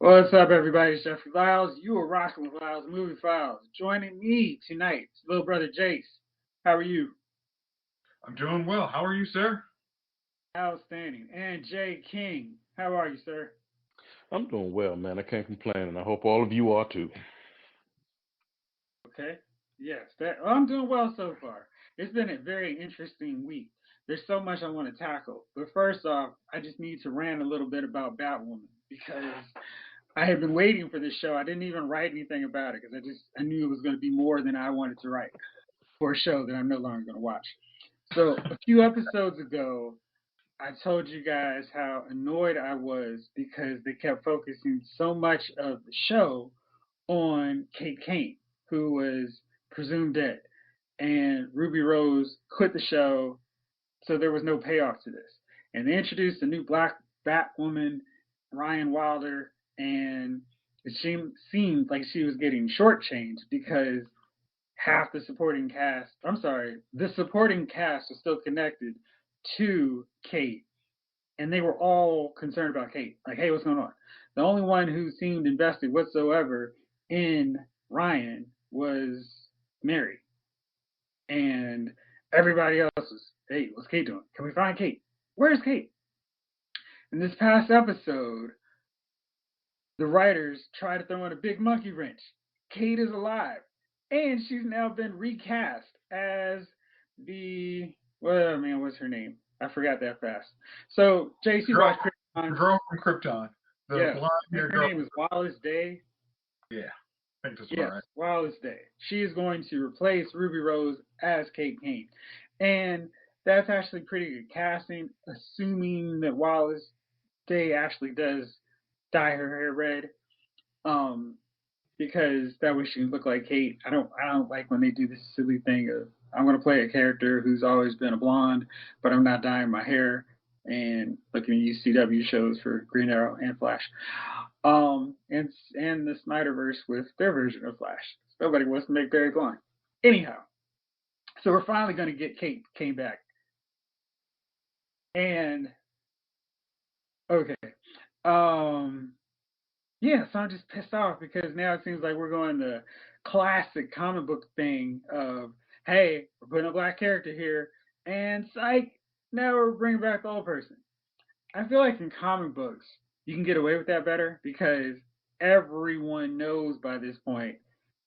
What's up, everybody? It's Jeffrey Lyles. You are rocking with Lyles Movie Files. Joining me tonight, is little brother Jayce. How are you? I'm doing well. How are you, sir? Outstanding. And Jay King. How are you, sir? I'm doing well, man. I can't complain, and I hope all of you are too. Okay. Yes, I'm doing well so far. It's been a very interesting week. There's so much I want to tackle. But first off, I just need to rant a little bit about Batwoman because I had been waiting for this show. I didn't even write anything about it because I knew it was going to be more than I wanted to write for a show that I'm no longer going to watch. So a few episodes ago, I told you guys how annoyed I was because they kept focusing so much of the show on Kate Kane, who was presumed dead. And Ruby Rose quit the show, so there was no payoff to this. And they introduced a new black Batwoman, Ryan Wilder, and seemed like she was getting shortchanged because half the supporting cast, I'm sorry, the supporting cast was still connected to Kate, and they were all concerned about Kate. Like, hey, what's going on? The only one who seemed invested whatsoever in Ryan was Mary, and everybody else was, hey, what's Kate doing? Can we find Kate? Where's Kate? In this past episode, the writers try to throw in a big monkey wrench. Kate is alive, and she's now been recast as the well, man, what's her name? I forgot that fast. So, Jace, you Girl, watch the Krypton. girl from Krypton, the Yeah, blonde I think haired her girl. name is Wallace Day. Yeah, I think that's about Yes, right. Wallace Day. She is going to replace Ruby Rose as Kate Kane, and that's actually pretty good casting, assuming that Wallace Day actually does dye her hair red. Um, because that way she can look like Kate. I don't like when they do this silly thing of I'm gonna play a character who's always been a blonde, but I'm not dyeing my hair and looking at UCW shows for Green Arrow and Flash. And the Snyderverse with their version of Flash. Nobody wants to make Barry blonde. Anyhow, so we're finally gonna get Kate came back. And okay. Um Yeah, so I'm just pissed off because now it seems like we're going the classic comic book thing of, hey, we're putting a black character here, and psych, now we're bringing back the old person. I feel like in comic books, you can get away with that better because everyone knows by this point,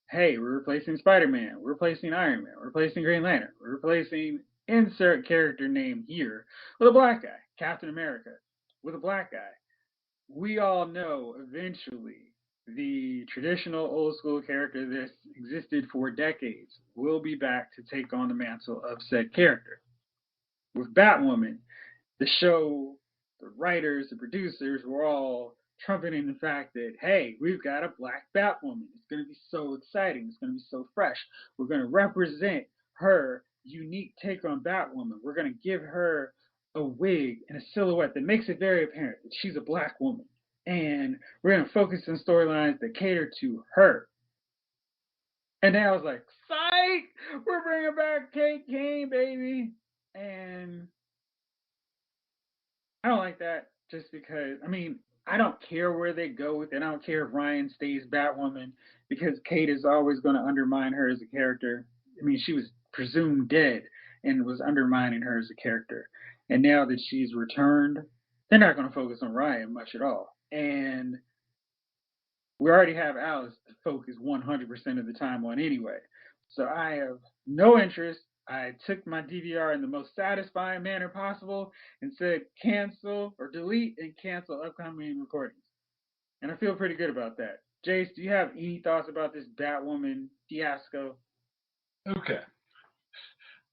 hey, we're replacing Spider Man, we're replacing Iron Man, we're replacing Green Lantern, we're replacing insert character name here with a black guy, Captain America, with a black guy. We all know eventually the traditional old school character that's existed for decades will be back to take on the mantle of said character. With Batwoman, the show, the writers, the producers were all trumpeting the fact that, hey, we've got a black Batwoman. It's going to be so exciting. It's going to be so fresh. We're going to represent her unique take on Batwoman. We're going to give her a wig and a silhouette that makes it very apparent that she's a black woman. And we're going to focus on storylines that cater to her. And then I was like, psych! We're bringing back Kate Kane, baby. And I don't like that just because, I mean, I don't care where they go with it. I don't care if Ryan stays Batwoman because Kate is always going to undermine her as a character. I mean, she was presumed dead and was undermining her as a character. And now that she's returned, they're not going to focus on Ryan much at all. And we already have Alice to focus 100% of the time on anyway. So I have no interest. I took my DVR in the most satisfying manner possible and said cancel or delete and cancel upcoming recordings. And I feel pretty good about that. Jace, do you have any thoughts about this Batwoman fiasco? Okay.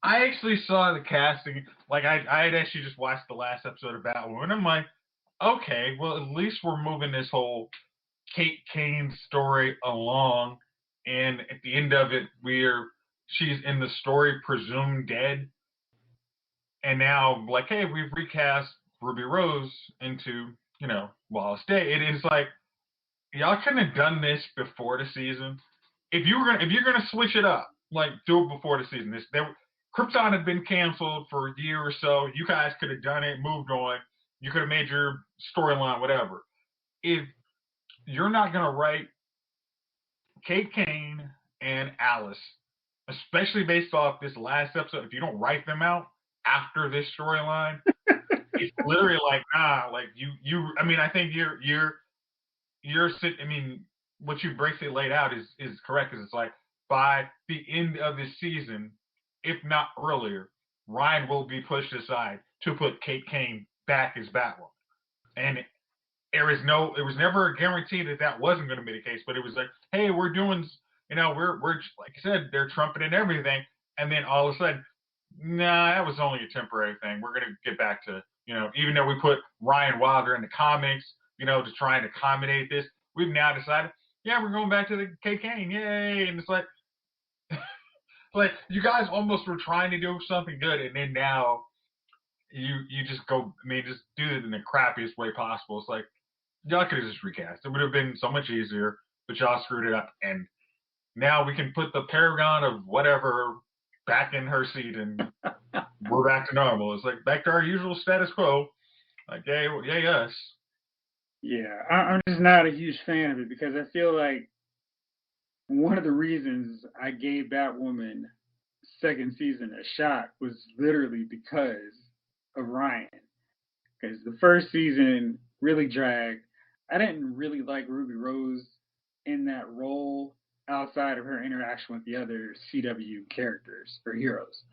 I actually saw the casting. Like, I had actually just watched the last episode of Batwoman. And I'm like, okay, well, at least we're moving this whole Kate Kane story along. And at the end of it, she's in the story presumed dead. And now, like, hey, we've recast Ruby Rose into, Wallace Day. It is like, y'all couldn't have done this before the season. If you're gonna switch it up, like do it before the season. Krypton had been canceled for a year or so. You guys could have done it, moved on. You could have made your storyline whatever. If you're not gonna write Kate Kane and Alice, especially based off this last episode. If you don't write them out after this storyline, it's literally like, nah, like you. I mean, I think you're I mean, what you basically laid out is correct. Because it's like by the end of this season, if not earlier, Ryan will be pushed aside to put Kate Kane back as Batwoman, and it was never a guarantee that that wasn't going to be the case. But it was like, hey, we're doing, we're like I said, they're trumpeting everything, and then all of a sudden, nah, that was only a temporary thing. We're going to get back to, even though we put Ryan Wilder in the comics, to try and accommodate this, we've now decided, yeah, we're going back to the Kate Kane, yay! And it's like you guys almost were trying to do something good, and then now you just go, I mean, just do it in the crappiest way possible. It's like y'all could have just recast. It would have been so much easier, but y'all screwed it up, and now we can put the paragon of whatever back in her seat, and we're back to normal. It's like back to our usual status quo. Like, yay us. Yeah, I'm just not a huge fan of it because I feel like one of the reasons I gave Batwoman second season a shot was literally because of Ryan. Because the first season really dragged. I didn't really like Ruby Rose in that role outside of her interaction with the other CW characters or heroes.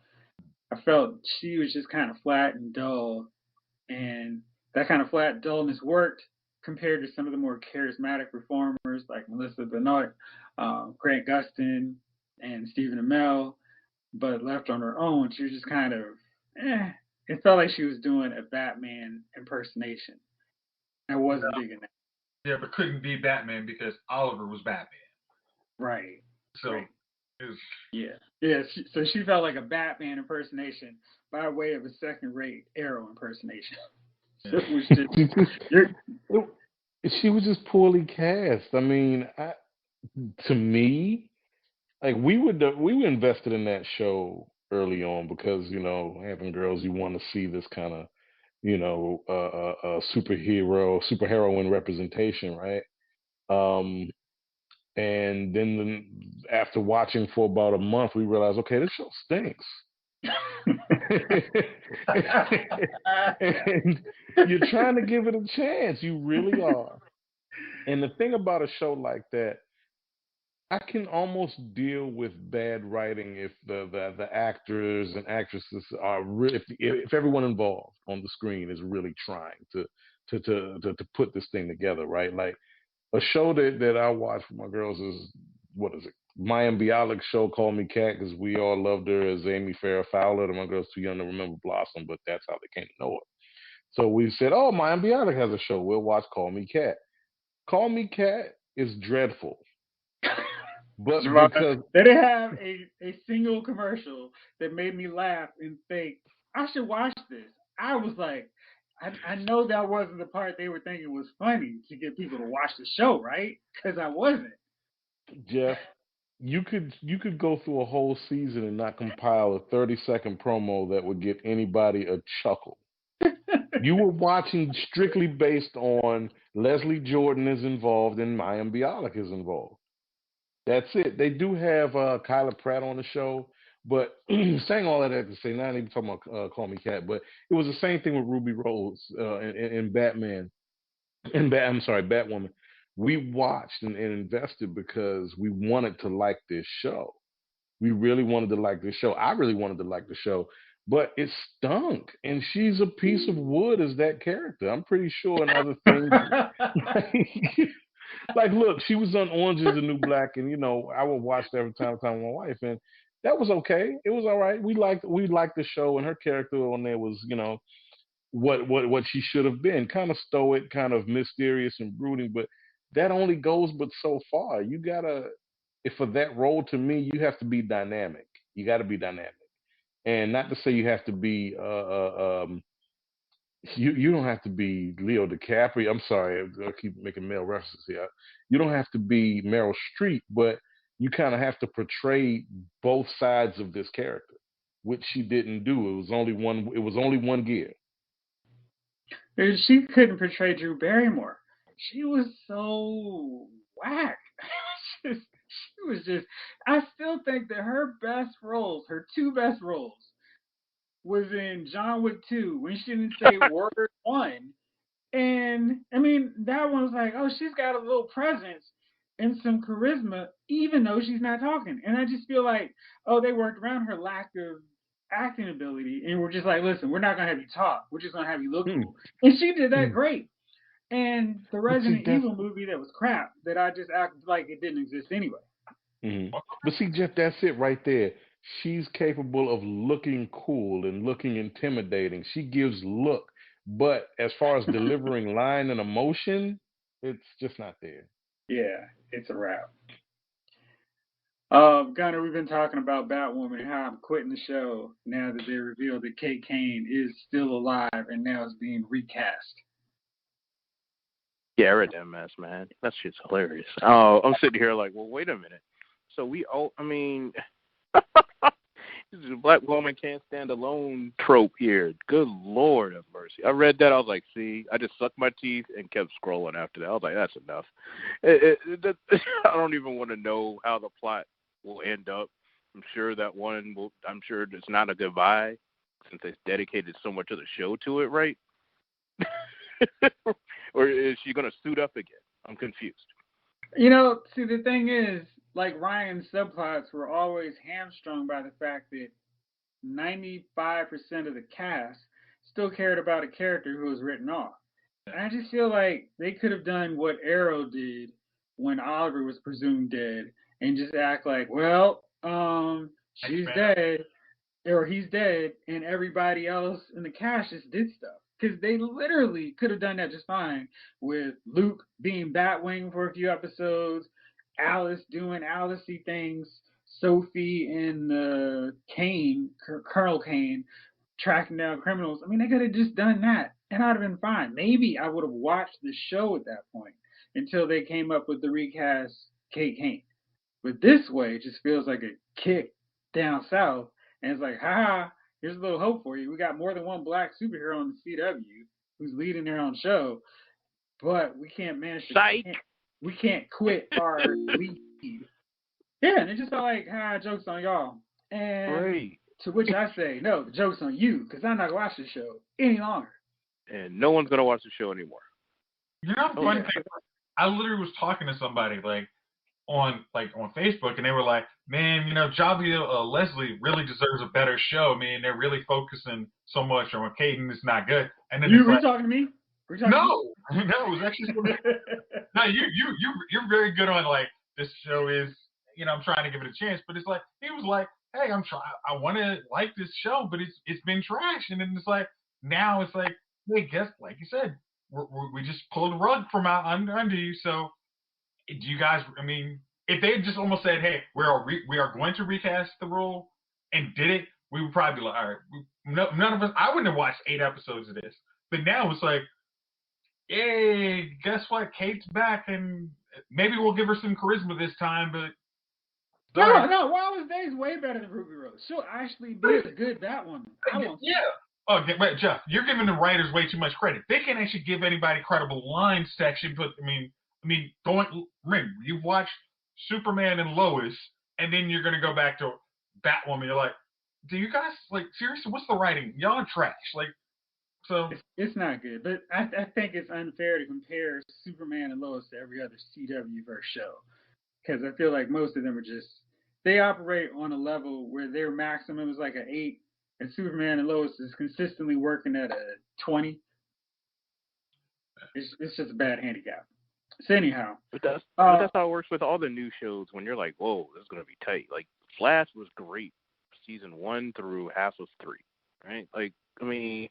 I felt she was just kind of flat and dull, and that kind of flat dullness worked compared to some of the more charismatic performers like Melissa Benoist, Grant Gustin, and Stephen Amell. But left on her own, she was just kind of, it felt like she was doing a Batman impersonation. I wasn't digging that. Yeah, but couldn't be Batman because Oliver was Batman. Right. So, right. It was... Yeah. So she felt like a Batman impersonation by way of a second-rate Arrow impersonation. So it was just, she was just poorly cast. I mean, to me, like we were invested in that show early on because having girls, you want to see this kind of superheroine representation, right? And then after watching for about a month, we realized, okay, this show stinks. And you're trying to give it a chance. You really are. And the thing about a show like that, I can almost deal with bad writing if the actors and actresses are really, if everyone involved on the screen is really trying to put this thing together, right? Like a show that I watch for my girls is, what is it? Mayim Bialik's show, Call Me Kat, because we all loved her as Amy Farrah Fowler. And my girls too young to remember Blossom, but that's how they came to know her. So we said, oh, Mayim Bialik has a show. We'll watch Call Me Kat. Call Me Kat is dreadful. But because they didn't have a single commercial that made me laugh and think, I should watch this. I was like, I know that wasn't the part they were thinking was funny to get people to watch the show, right? Because I wasn't. Jeff, you could go through a whole season and not compile a 30-second promo that would get anybody a chuckle. You were watching strictly based on Leslie Jordan is involved and Mayim Bialik is involved. That's it. They do have Kyla Pratt on the show, but saying all of that to say, not even talking about Call Me Kat, but it was the same thing with Ruby Rose in Batman. I'm sorry, Batwoman. We watched and invested because we wanted to like this show. We really wanted to like this show. I really wanted to like the show, but it stunk. And she's a piece of wood as that character. I'm pretty sure in other things. Like, look, she was on Orange is the New Black, and I would watch that every time with my wife, and that was okay. It was all right. We liked the show, and her character on there was, what she should have been, kind of stoic, kind of mysterious and brooding, but that only goes but so far. You gotta, if for that role, to me, you have to be dynamic. You got to be dynamic, and not to say you have to be you don't have to be Leo DiCaprio. I'm sorry, I keep making male references here. You don't have to be Meryl Streep, but you kind of have to portray both sides of this character, which she didn't do. It was only one. It was only one gear. She couldn't portray Drew Barrymore. She was so whack. She was just. I still think that her best roles, her two best roles, was in John Wick 2 when she didn't say word one. And I mean, that one was like, oh, she's got a little presence and some charisma, even though she's not talking. And I just feel like, oh, they worked around her lack of acting ability and we're just like, listen, we're not gonna have you talk. We're just gonna have you look Hmm. cool. And she did that Hmm. great. And the But see, Resident that's Evil movie that was crap that I just acted like it didn't exist anyway. But see, Jeff, that's it right there. She's capable of looking cool and looking intimidating. She gives look, but as far as delivering line and emotion, it's just not there. Yeah, it's a wrap. Gunner, we've been talking about Batwoman and how I'm quitting the show now that they revealed that Kate Kane is still alive and now is being recast. Yeah, I read that mess, man. That shit's hilarious. Oh, I'm sitting here like, well, wait a minute. So I mean, this is a black woman can't stand alone trope here. Good Lord have mercy. I read that. I was like, see, I just sucked my teeth and kept scrolling after that. I was like, that's enough. I don't even want to know how the plot will end up. I'm sure it's not a goodbye since they dedicated so much of the show to it, right? Or is she going to suit up again? I'm confused. You know, see, the thing is, like Ryan's subplots were always hamstrung by the fact that 95% of the cast still cared about a character who was written off. And I just feel like they could have done what Arrow did when Oliver was presumed dead and just act like, well, she's dead or he's dead, and everybody else in the cast just did stuff. Because they literally could have done that just fine with Luke being Batwing for a few episodes, Alice doing Alicey things, Sophie and Kane, Colonel Kane, tracking down criminals. I mean, they could have just done that, and I'd have been fine. Maybe I would have watched the show at that point until they came up with the recast Kate Kane. But this way, it just feels like a kick down south, and it's like, ha, here's a little hope for you. We got more than one black superhero on the CW who's leading their own show, but we can't manage to. We can't quit our lead. Yeah, and it just felt like, jokes on y'all. And Great. to which I say, no, the joke's on you, because I'm not going to watch the show any longer. And no one's going to watch the show anymore. You know the funny thing? I literally was talking to somebody on Facebook, and they were like, "Man, Javi Leslie really deserves a better show. I mean, they're really focusing so much on Caden. It's not good." And then were you talking to me? No, it was actually no. You're very good on this show is. I'm trying to give it a chance, but it's like he was like, "Hey, I want to like this show, but it's been trash." And then it's like now it's like, hey, guess like you said, we just pulled the rug from out under you. So do you guys? I mean, if they had just almost said, "Hey, we are going to recast the role," and did it, we would probably be like, "All right." None of us. I wouldn't have watched 8 episodes of this, but now it's like, "Hey, guess what? Kate's back, and maybe we'll give her some charisma this time." But no, Wallace Day's way better than Ruby Rose. She'll actually be a good Batwoman. Yeah. Oh, wait, Jeff, you're giving the writers way too much credit. They can't actually give anybody credible line section. But I mean, you've watched Superman and Lois, and then you're gonna go back to Batwoman. You're like, do you guys seriously? What's the writing? Y'all are trash. So it's not good. But I think it's unfair to compare Superman and Lois to every other CW verse show, because I feel like most of them are just they operate on a level where their maximum is like an 8, and Superman and Lois is consistently working at a 20. It's just a bad handicap. So anyhow, but that's how it works with all the new shows. When you're like, whoa, this is gonna be tight. Like Flash was great, season 1 through half of 3, right? Like, I mean,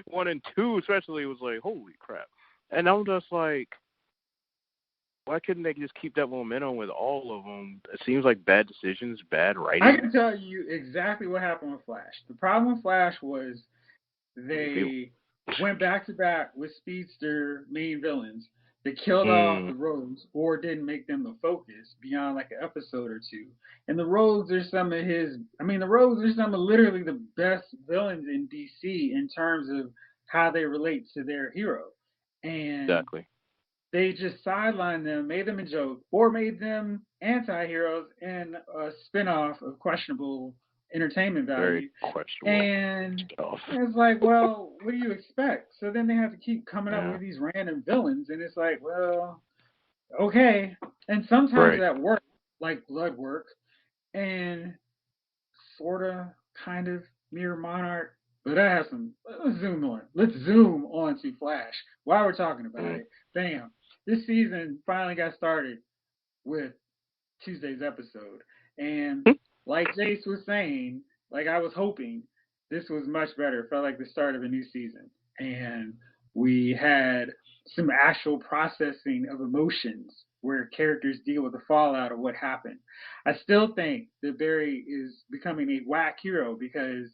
1 and 2 especially was like, holy crap. And I'm just like, why couldn't they just keep that momentum with all of them? It seems like bad decisions, bad writing. I can tell you exactly what happened with Flash. The problem with Flash was they went back to back with speedster main villains that killed off the Rogues or didn't make them the focus beyond like an episode or two. And the Rogues are some of literally the best villains in DC in terms of how they relate to their hero. And Exactly. they just sidelined them, made them a joke, or made them anti-heroes in a spin-off of questionable entertainment Very value. questionable And stuff. it's like, well, what do you expect? So then they have to keep coming up Yeah. with these random villains, and it's like, well, okay. And sometimes Right. that works, like blood work, and sorta, kind of Mirror Monarch. But that has some. Let's zoom on. Let's zoom on to Flash. While we're talking about it, bam! This season finally got started with Tuesday's episode, and like Jayce was saying, like I was hoping, this was much better. It felt like the start of a new season, and we had some actual processing of emotions where characters deal with the fallout of what happened. I still think that Barry is becoming a whack hero because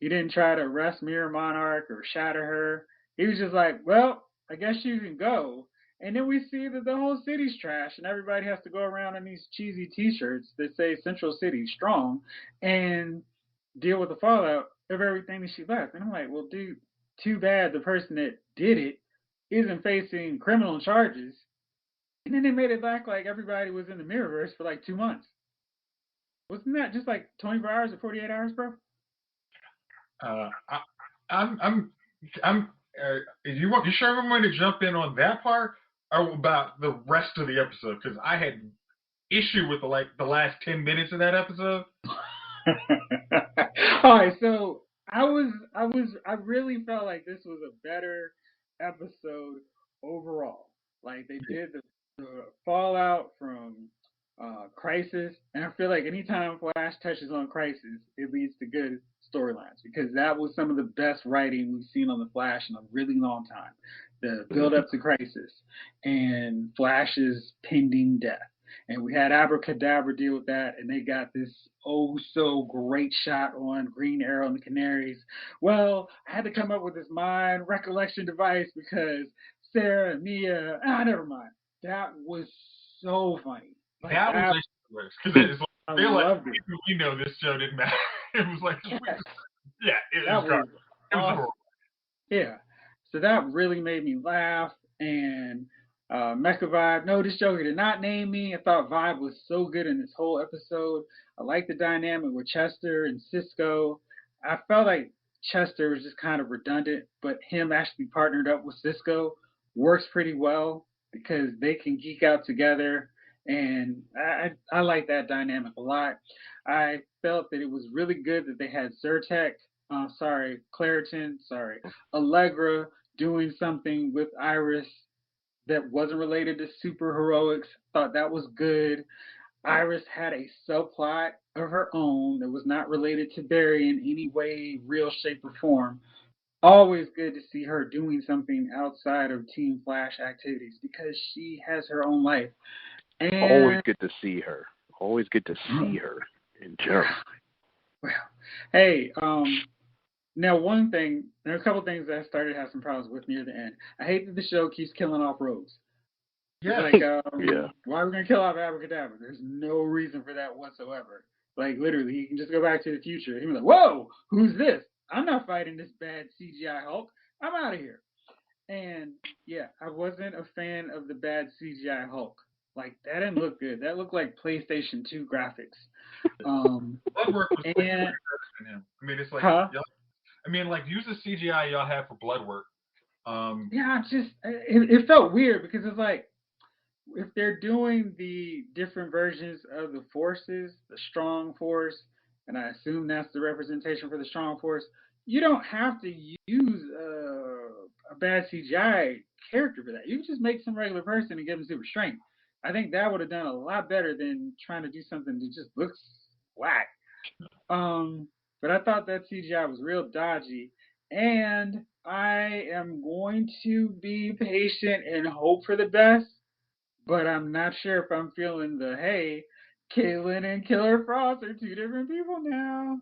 he didn't try to arrest Mirror Monarch or shatter her. He was just like, well, I guess you can go. And then we see that the whole city's trash and everybody has to go around in these cheesy t-shirts that say Central City Strong and deal with the fallout of everything that she left. And I'm like, well, dude, too bad the person that did it isn't facing criminal charges. And then they made it back like everybody was in the Mirrorverse for like 2 months. Wasn't that just like 24 hours or 48 hours, bro? I'm. You sure I'm going to jump in on that part or about the rest of the episode? Because I had issue with the last 10 minutes of that episode. All right, so I really felt like this was a better episode overall. Like they did the fallout from Crisis, and I feel like anytime Flash touches on Crisis, it leads to good storylines because that was some of the best writing we've seen on the Flash in a really long time. The build up to Crisis and Flash's pending death. And we had Abracadabra deal with that, and they got this oh so great shot on Green Arrow and the Canaries. Well, I had to come up with this mind recollection device because Sarah and Mia, never mind. That was so funny. Like, that was hilarious because it's like, I feel like loved it. we know this show didn't matter. It was like, Yes. yeah, it was That was awesome. horrible. Yeah. So that really made me laugh. And Mecha Vibe, no, this Joker did not name me. I thought Vibe was so good in this whole episode. I liked the dynamic with Chester and Cisco. I felt like Chester was just kind of redundant, but him actually partnered up with Cisco works pretty well because they can geek out together. And I like that dynamic a lot. I felt that it was really good that they had Claritin, Allegra doing something with Iris that wasn't related to super heroics. Thought that was good. Iris had a subplot of her own that was not related to Barry in any way, real shape, or form. Always good to see her doing something outside of Team Flash activities because she has her own life. And always good to see her. Always good to see her in general. Well, hey, now one thing, there are a couple things that I started to have some problems with near the end. I hate that the show keeps killing off rogues. Yeah. Like, why are we going to kill off Abracadabra? There's no reason for that whatsoever. Like, literally, you can just go back to the future. He'd be like, whoa, who's this? I'm not fighting this bad CGI Hulk. I'm out of here. And, yeah, I wasn't a fan of the bad CGI Hulk. Like, that didn't look good. That looked like PlayStation 2 graphics. Blood work was way better than him. I mean, it's like, use the CGI y'all have for blood work. Yeah, it felt weird because it's like, if they're doing the different versions of the forces, the strong force, and I assume that's the representation for the strong force, you don't have to use a bad CGI character for that. You can just make some regular person and give them super strength. I think that would have done a lot better than trying to do something that just looks whack. But I thought that CGI was real dodgy, and I am going to be patient and hope for the best. But I'm not sure if I'm feeling hey, Caitlin and Killer Frost are two different people now.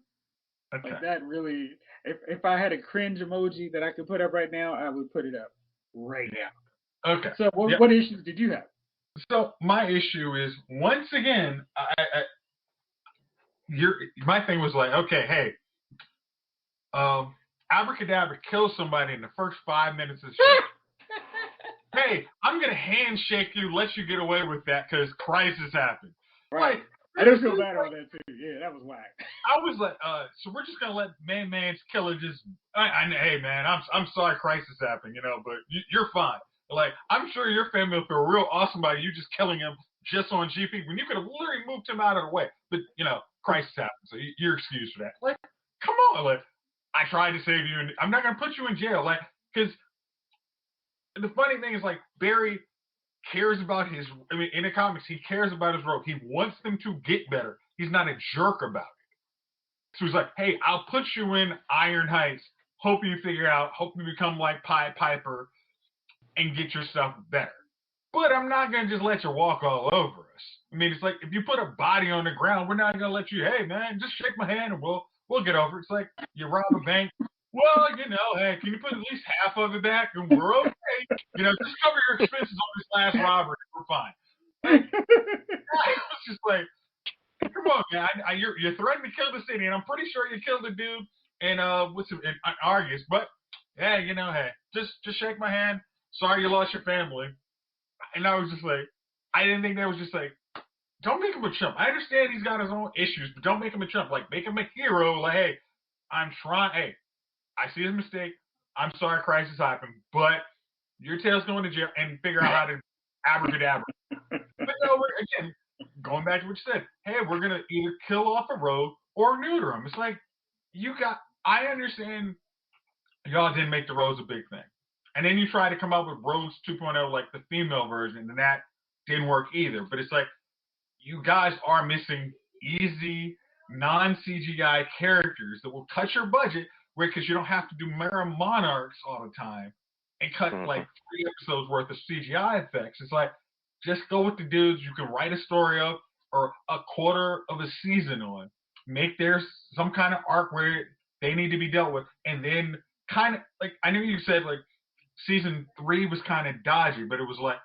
Okay. Like that really, if I had a cringe emoji that I could put up right now, I would put it up right now. Okay. So what issues did you have? So my issue is, once again, my thing was like, okay, hey, Abracadabra kills somebody in the first 5 minutes of the show. hey, I'm gonna handshake you, let you get away with that because crisis happened. Right. Like, I do feel bad about that too. Yeah, that was whack. I was like, so we're just gonna let man's killer just. Hey man, I'm sorry, crisis happened, but you're fine. Like, I'm sure your family will feel real awesome about you just killing him just on GP when you could have literally moved him out of the way. But crisis happened, so you're excused for that. Like, come on, like, I tried to save you, and I'm not gonna put you in jail, like, because the funny thing is, like, Barry cares about in the comics, he cares about his rogue. He wants them to get better. He's not a jerk about it. So he's like, hey, I'll put you in Iron Heights. Hope you become like Pied Piper and get your stuff better. But I'm not going to just let you walk all over us. I mean, it's like, if you put a body on the ground, we're not going to let you, hey, man, just shake my hand and we'll get over it. It's like, you rob a bank. Well, hey, can you put at least half of it back and we're okay? Just cover your expenses on this last robbery. We're fine. Like, I was just like, come on, man. You're threatening to kill the city, and I'm pretty sure you killed a dude in Argus. But yeah, hey, just shake my hand. Sorry you lost your family. And I was just like, I didn't think that was just like, don't make him a chump. I understand he's got his own issues, but don't make him a chump. Like, make him a hero. Like, hey, hey, I see his mistake. I'm sorry, crisis happened, but your tail's going to jail and figure out how to abracadabra. But no, again, going back to what you said, hey, we're going to either kill off a rogue or neuter him. It's like, I understand y'all didn't make the rogues a big thing. And then you try to come up with Rogues 2.0, like the female version, and that didn't work either. But it's like, you guys are missing easy, non-CGI characters that will cut your budget, because you don't have to do Mara Monarchs all the time and cut like 3 episodes worth of CGI effects. It's like, just go with the dudes you can write a story of or a quarter of a season on. Make there some kind of arc where they need to be dealt with, and then kind of like, I know you said like season 3 was kind of dodgy, but it was like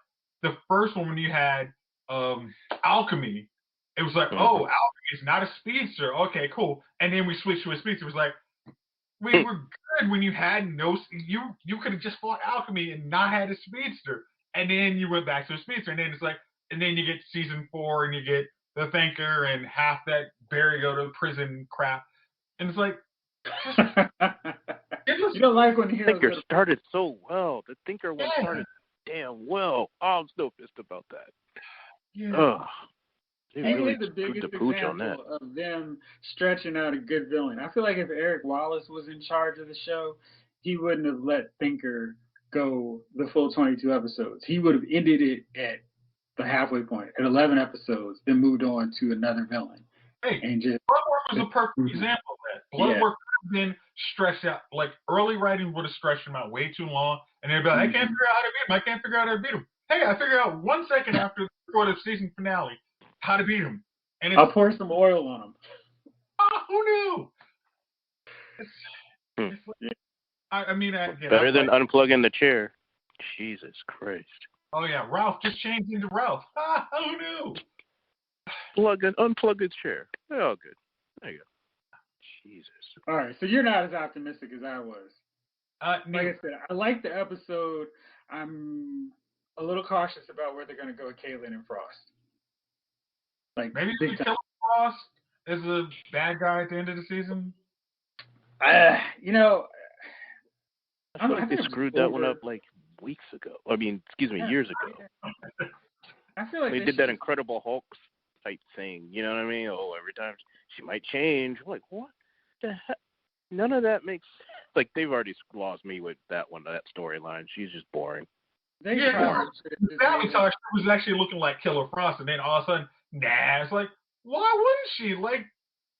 the first one when you had Alchemy, it was like, oh, Alchemy is not a speedster. Okay, cool. And then we switched to a speedster. It was like, we were good when you had you could have just fought Alchemy and not had a speedster. And then you went back to a speedster. And then it's like, and then you get season 4 and you get the Thinker and half that Barry go to prison crap. And it's like, you don't like when the heroes Thinker started so well. The Thinker one started damn well. Oh, I'm still pissed about that. Yeah. He is the biggest example of them stretching out a good villain. I feel like if Eric Wallace was in charge of the show, he wouldn't have let Thinker go the full 22 episodes. He would have ended it at the halfway point, at 11 episodes, then moved on to another villain. Hey, and just Bloodwork was a perfect example of that. Bloodwork could have been stretched out. Like, early writing would have stretched him out way too long, and they'd be like, I can't figure out how to beat him. I can't figure out how to beat him. Hey, I figured out 1 second after the record of season finale how to beat him. And I'll pour some oil on him. Oh, who knew? I mean, better than unplugging the chair. Jesus Christ. Oh yeah, Ralph just changed into Ralph. Who knew? Unplug the chair. Oh, good. There you go. Jesus. All right, so you're not as optimistic as I was. Like I said, I like the episode. I'm a little cautious about where they're going to go with Caitlin and Frost. Like, maybe Killer Frost is a bad guy at the end of the season. I feel like they screwed that one up like weeks ago. I mean, years ago. I feel like they did that Incredible Hulk type thing. You know what I mean? Oh, every time she might change. I'm like, what the heck? None of that makes like they've already lost me with that one. That storyline. She's just boring. Sally talk was actually looking like Killer Frost, and then all of a sudden, nah. It's like, why wouldn't she? Like,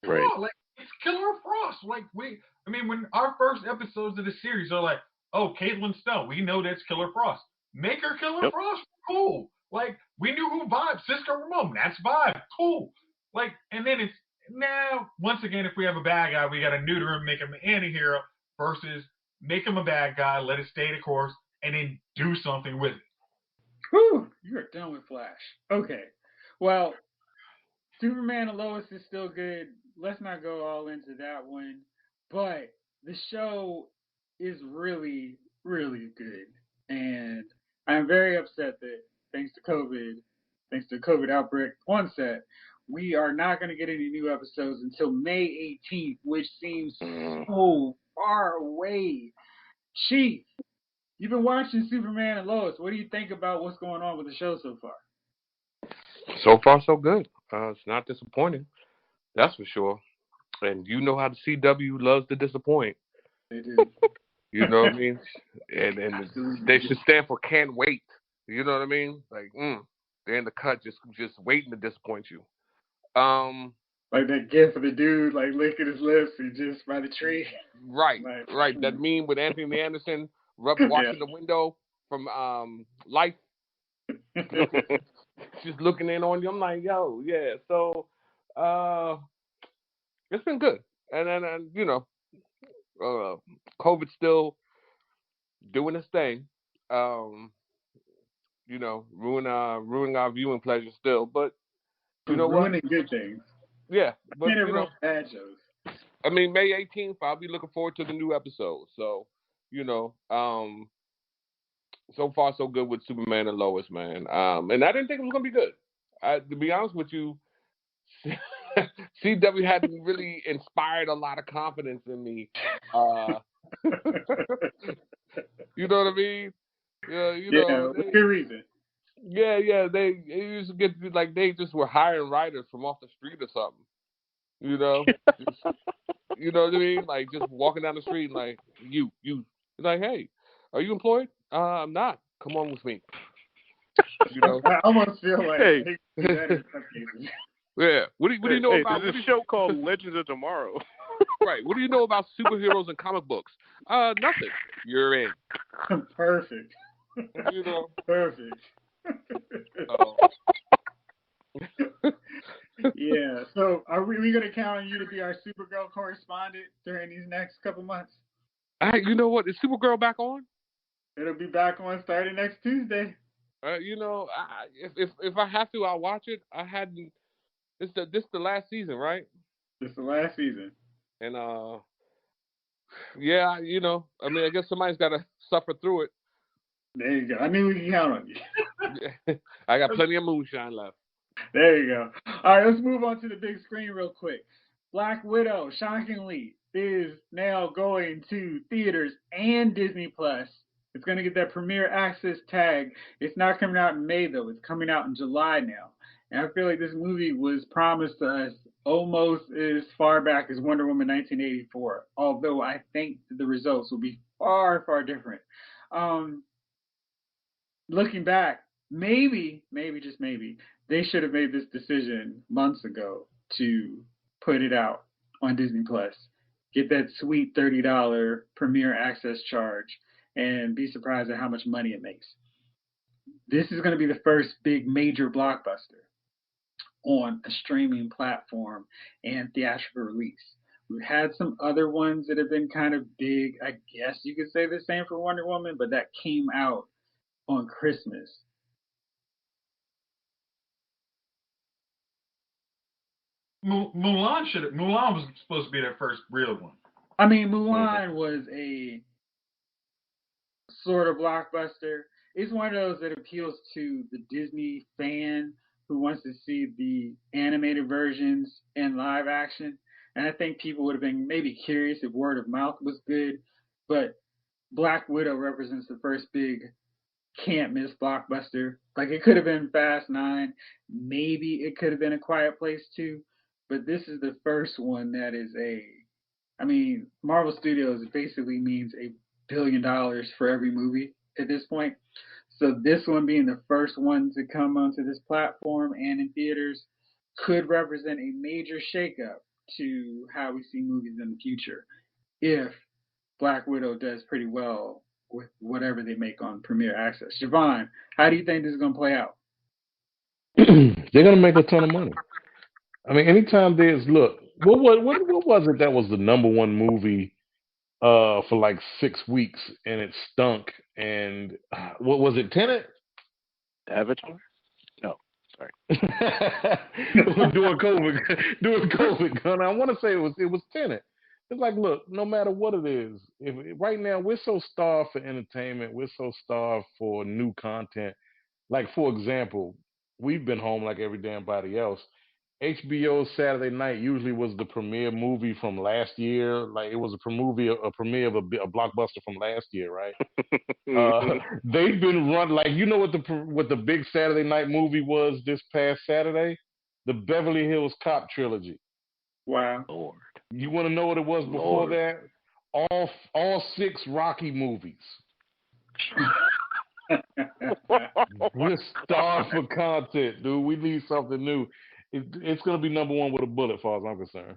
come on, like it's Killer Frost. Like when our first episodes of the series are like, oh, Caitlin Stone, we know that's Killer Frost. Make her Killer Frost, cool. Like, we knew who Vibe, Cisco Ramon, that's Vibe, cool. Like, and then it's now once again, if we have a bad guy, we got to neuter him, make him an anti-hero, versus make him a bad guy, let it stay the course, and then do something with it. Whew, you're done with Flash. Okay. Well, Superman and Lois is still good. Let's not go all into that one. But the show is really, really good. And I am very upset that thanks to COVID outbreak on set, we are not going to get any new episodes until May 18th, which seems so far away. Chief, you've been watching Superman and Lois. What do you think about what's going on with the show so far? So far, so good. It's not disappointing. That's for sure. And you know how the CW loves to disappoint. They do. You know what I mean? And they should stand for can't wait. You know what I mean? Like, they're in the cut just waiting to disappoint you. Like that gif of the dude like licking his lips and just by the tree. Right, Like, right. That meme with Anthony Anderson watching the window from Life, just looking in on you. I'm like, yo, yeah. So, it's been good, and you know, COVID's still doing its thing. You know, ruining our viewing pleasure still, but you know ruining what? good things. Yeah, but you know, bad shows. I mean, May 18th, I'll be looking forward to the new episode. So, you know, so far so good with Superman and Lois, man. And I didn't think it was gonna be good. To be honest with you, CW hadn't really inspired a lot of confidence in me. You know what I mean? Yeah, you know. With good reason. Yeah. They used to get like they just were hiring writers from off the street or something. You know, you know what I mean? Like just walking down the street and like you, like, hey, are you employed? I'm not. Come on with me. You know, I almost feel like Hey. Yeah. What do you know about? There's a show called Legends of Tomorrow. Right. What do you know about superheroes and comic books? Nothing. You're in. Perfect. You know. Perfect. Yeah. So are we going to count on you to be our Supergirl correspondent during these next couple months? You know what? Is Supergirl back on? It'll be back on starting next Tuesday. You know, if I have to, I'll watch it. I hadn't. This the last season, right? This is the last season. And yeah, you know, I mean, I guess somebody's got to suffer through it. There you go. I knew we could count on you. I got plenty of moonshine left. There you go. All right, let's move on to the big screen real quick. Black Widow, shockingly, is now going to theaters and Disney Plus. It's going to get that premiere access tag. It's not coming out in May, though. It's coming out in July now. And I feel like this movie was promised to us almost as far back as Wonder Woman 1984, although I think the results will be far, far different. Looking back, maybe, just maybe, they should have made this decision months ago to put it out on Disney Plus. Get that sweet $30 premiere access charge and be surprised at how much money it makes. This is going to be the first big major blockbuster on a streaming platform and theatrical release. We've had some other ones that have been kind of big. I guess you could say the same for Wonder Woman, but that came out on Christmas. Mulan was supposed to be their first real one. I mean, Mulan was a sort of blockbuster. It's one of those that appeals to the Disney fan who wants to see the animated versions in live action. And I think people would have been maybe curious if word of mouth was good. But Black Widow represents the first big can't miss blockbuster. Like it could have been Fast 9. Maybe it could have been A Quiet Place 2. But this is the first one that is Marvel Studios basically means $1 billion for every movie at this point. So this one being the first one to come onto this platform and in theaters could represent a major shakeup to how we see movies in the future if Black Widow does pretty well with whatever they make on Premiere Access. Javon, how do you think this is going to play out? They're going to make a ton of money. I mean, anytime what was it that was the number one movie for like 6 weeks and it stunk? And what was it, Tenet? Avatar? No, sorry. Doing COVID, Gunner. I want to say it was Tenet. It's like, look, no matter what it is, if right now we're so starved for entertainment, we're so starved for new content. Like for example, we've been home like every damn body else. HBO Saturday night usually was the premiere movie from last year. Like it was a premiere of a blockbuster from last year, right? Mhm. They've been run like you know what the big Saturday night movie was this past Saturday, the Beverly Hills Cop trilogy. Wow. Lord, You want to know what it was before Lord. that? All six Rocky movies. Oh my We're starved for content, dude. We need something new. It's gonna be number one with a bullet, as far as I'm concerned.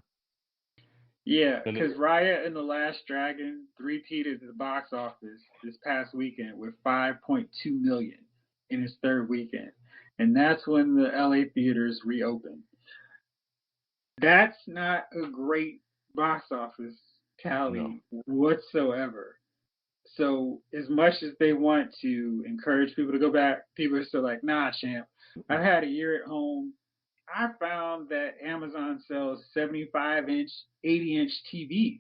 Yeah, And because Raya and the Last Dragon three-peated at the box office this past weekend with 5.2 million in its third weekend, and that's when the LA theaters reopened. That's not a great box office no, tally whatsoever. So as much as they want to encourage people to go back, people are still like, nah, champ. I've had a year at home. I found that Amazon sells 75-inch, 80-inch TVs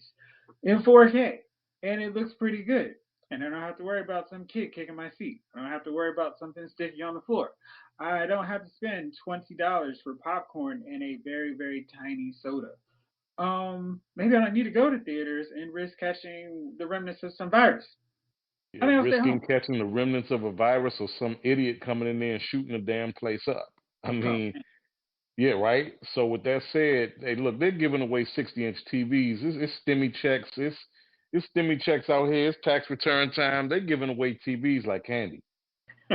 in 4K, and it looks pretty good. And I don't have to worry about some kid kicking my seat. I don't have to worry about something sticky on the floor. I don't have to spend $20 for popcorn and a very, very tiny soda. Maybe I don't need to go to theaters and risk catching the remnants of some virus. I yeah, think I'll stay risking home. catching the remnants of a virus or some idiot coming in there and shooting the damn place up. I Oh, mean, yeah, right. So with that said, hey, look, they're giving away 60-inch TVs. It's stimmy checks. It's stimmy checks out here. It's tax return time. They're giving away TVs like candy.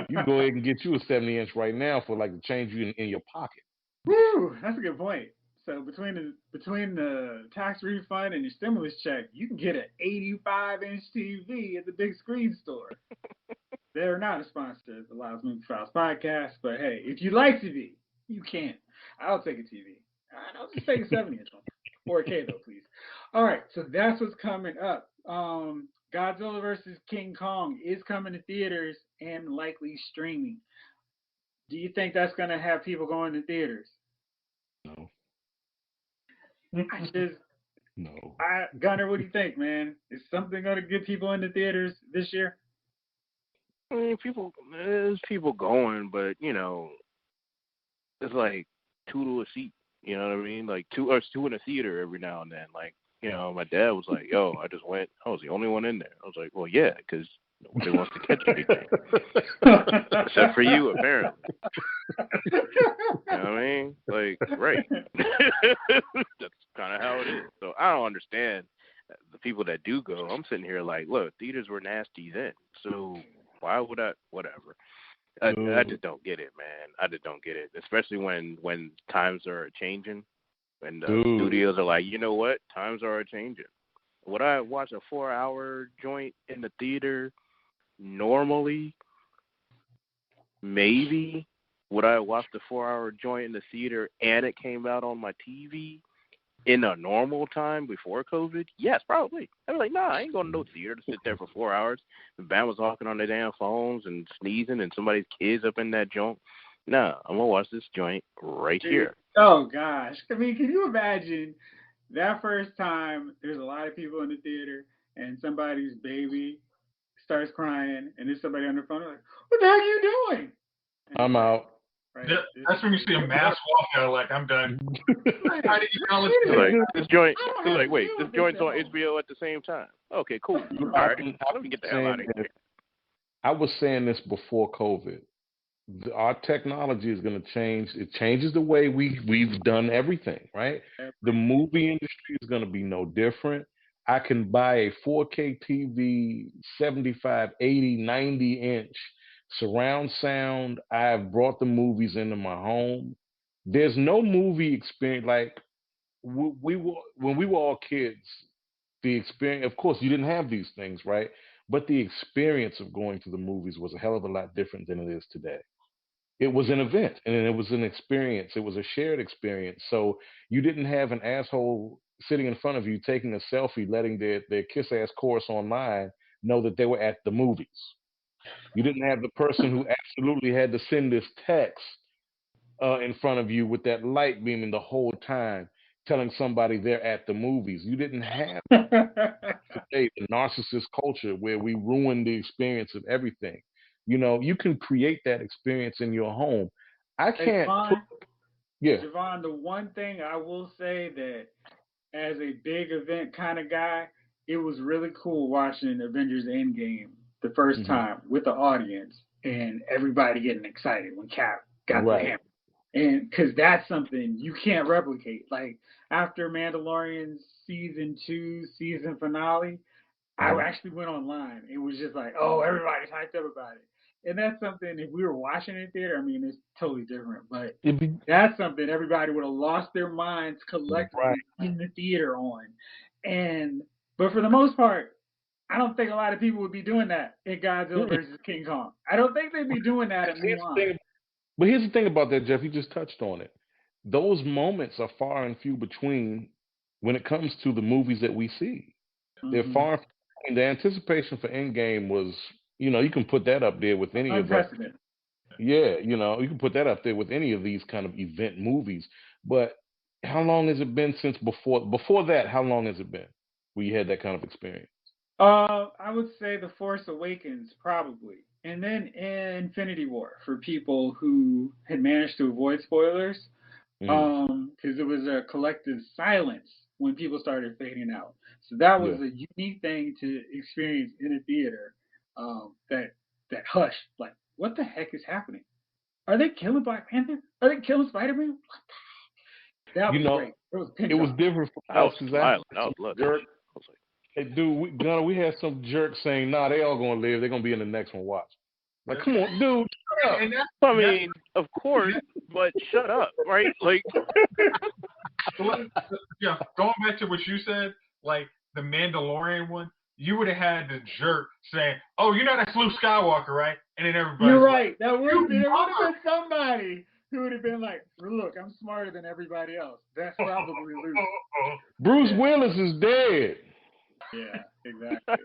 You can go ahead and get you a 70-inch right now for like the change you in your pocket. woo, that's a good point. So between the tax refund and your stimulus check, you can get an 85-inch TV at the big screen store. They're not a sponsor of the Loud Movie Files podcast, but hey, if you'd like to be, you can. I'll take a TV. I'll just take a 70-inch one. 4K though, please. All right, so that's what's coming up. Godzilla versus King Kong is coming to theaters and likely streaming. Do you think that's gonna have people going to theaters? No, I just, no. Gunner, what do you think, man? Is something gonna get people into theaters this year? I mean, there's people going, but it's like two to a seat. You know what I mean? Like two in a theater every now and then. Like, my dad was like, "Yo, I just went. I was the only one in there." I was like, "Well, yeah, because nobody wants to catch anything except for you, apparently." You know what I mean? Like, right? That's kind of how it is. So I don't understand the people that do go. I'm sitting here like, look, theaters were nasty then, so why would I? Whatever. I Dude, just don't get it, man. I just don't get it, especially when times are changing and dude. studios are like, you know what, times are changing. Would I watch a 4-hour joint in the theater normally? Maybe. Would I watch the 4-hour joint in the theater and it came out on my TV in a normal time before COVID? Yes, probably. I'd be like, nah, I ain't going to no theater to sit there for 4 hours. The band was talking on their damn phones and sneezing and somebody's kids up in that joint. Nah, I'm going to watch this joint right Dude, here. oh gosh. I mean, can you imagine that first time there's a lot of people in the theater and somebody's baby starts crying and there's somebody on the phone like, what the heck are you doing? And it's I'm like, out. right, That's when you see a mass walkout. Like, I'm done. right. How do you acknowledge Wait a It's that? minute. like, this joint, I don't it's have like, to wait, deal this with this joint's at on home. HBO at the same time. Okay, cool. All I've right, been, let me get the hell saying out of this. here. I was saying this before COVID. Our technology is going to change. It changes the way we've done everything, right? The Everything. movie industry is going to be no different. I can buy a 4K TV, 75, 80, 90-inch surround sound. I've brought the movies into my home. There's no movie experience like we were when we were all kids. The experience, of course, you didn't have these things, right? But the experience of going to the movies was a hell of a lot different than it is today. It was an event and it was an experience. It was a shared experience. So you didn't have an asshole sitting in front of you taking a selfie, letting their kiss ass chorus online know that they were at the movies. You didn't have the person who absolutely had to send this text in front of you with that light beaming the whole time. telling somebody they're at the movies. You didn't have today the narcissist culture where we ruin the experience of everything. You can create that experience in your home. I Hey, can't put, yeah. Javon, the one thing I will say that as a big event kind of guy, it was really cool watching Avengers Endgame the first Mhm. time with the audience and everybody getting excited when Cap got the Right. hammer. And because that's something you can't replicate. Like after Mandalorian's season 2 season finale, I Mhm. actually went online. It was just like, oh, everybody's hyped up about it. And that's something, if we were watching it in theater, I mean, it's totally different. But It'd be that's something everybody would have lost their minds right. collectively in the theater on. But for the most part, I don't think a lot of people would be doing that in Godzilla Mm-mm. versus King Kong. I don't think they'd be doing that in Here's the Mulan. thing, but here's the thing about that, Jeff. You just touched on it. Those moments are far and few between when it comes to the movies that we see. They're Mm-hmm. far. The anticipation for Endgame was, you can put that up there with any of the. Unprecedented. Yeah, you can put that up there with any of these kind of event movies. But how long has it been since before that? How long has it been where you had that kind of experience? I would say The Force Awakens, probably. And then Infinity War for people who had managed to avoid spoilers. Hmm. Because it was a collective silence when people started fading out. So that Yeah. was a unique thing to experience in a theater. That hush, like, what the heck is happening? Are they killing Black Panther? Are they killing Spider-Man? That You was know, great. It was it was pent different for I us was because I had smiling. I some was looking. jerk. I was like, Hey, dude, Gunner, we had some jerk saying, "Nah, they all gonna live. They're gonna be in the next one. Watch." Like, come on, dude. Shut up. And that's, I mean, of course, but shut up, right? Like, yeah, going back to what you said, like the Mandalorian one, you would have had the jerk saying, "Oh, you know that's Luke Skywalker, right?" And then everybody's You're like, right. There would have "You been somebody who would have been like, look, I'm smarter than everybody else. That's probably Luke. Bruce Yeah. Willis is dead. Yeah, exactly.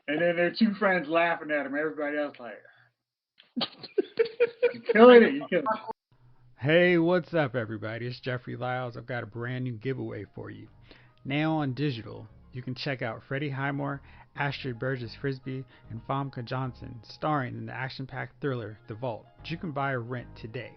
And then their two friends laughing at him. Everybody else like, you killing it. You killing it. Hey, what's up, everybody? It's Jeffrey Lyles. I've got a brand new giveaway for you. Now on digital, you can check out Freddie Highmore, Astrid Burgess Frisbee, and Famke Johnson starring in the action-packed thriller The Vault, which you can buy or rent today.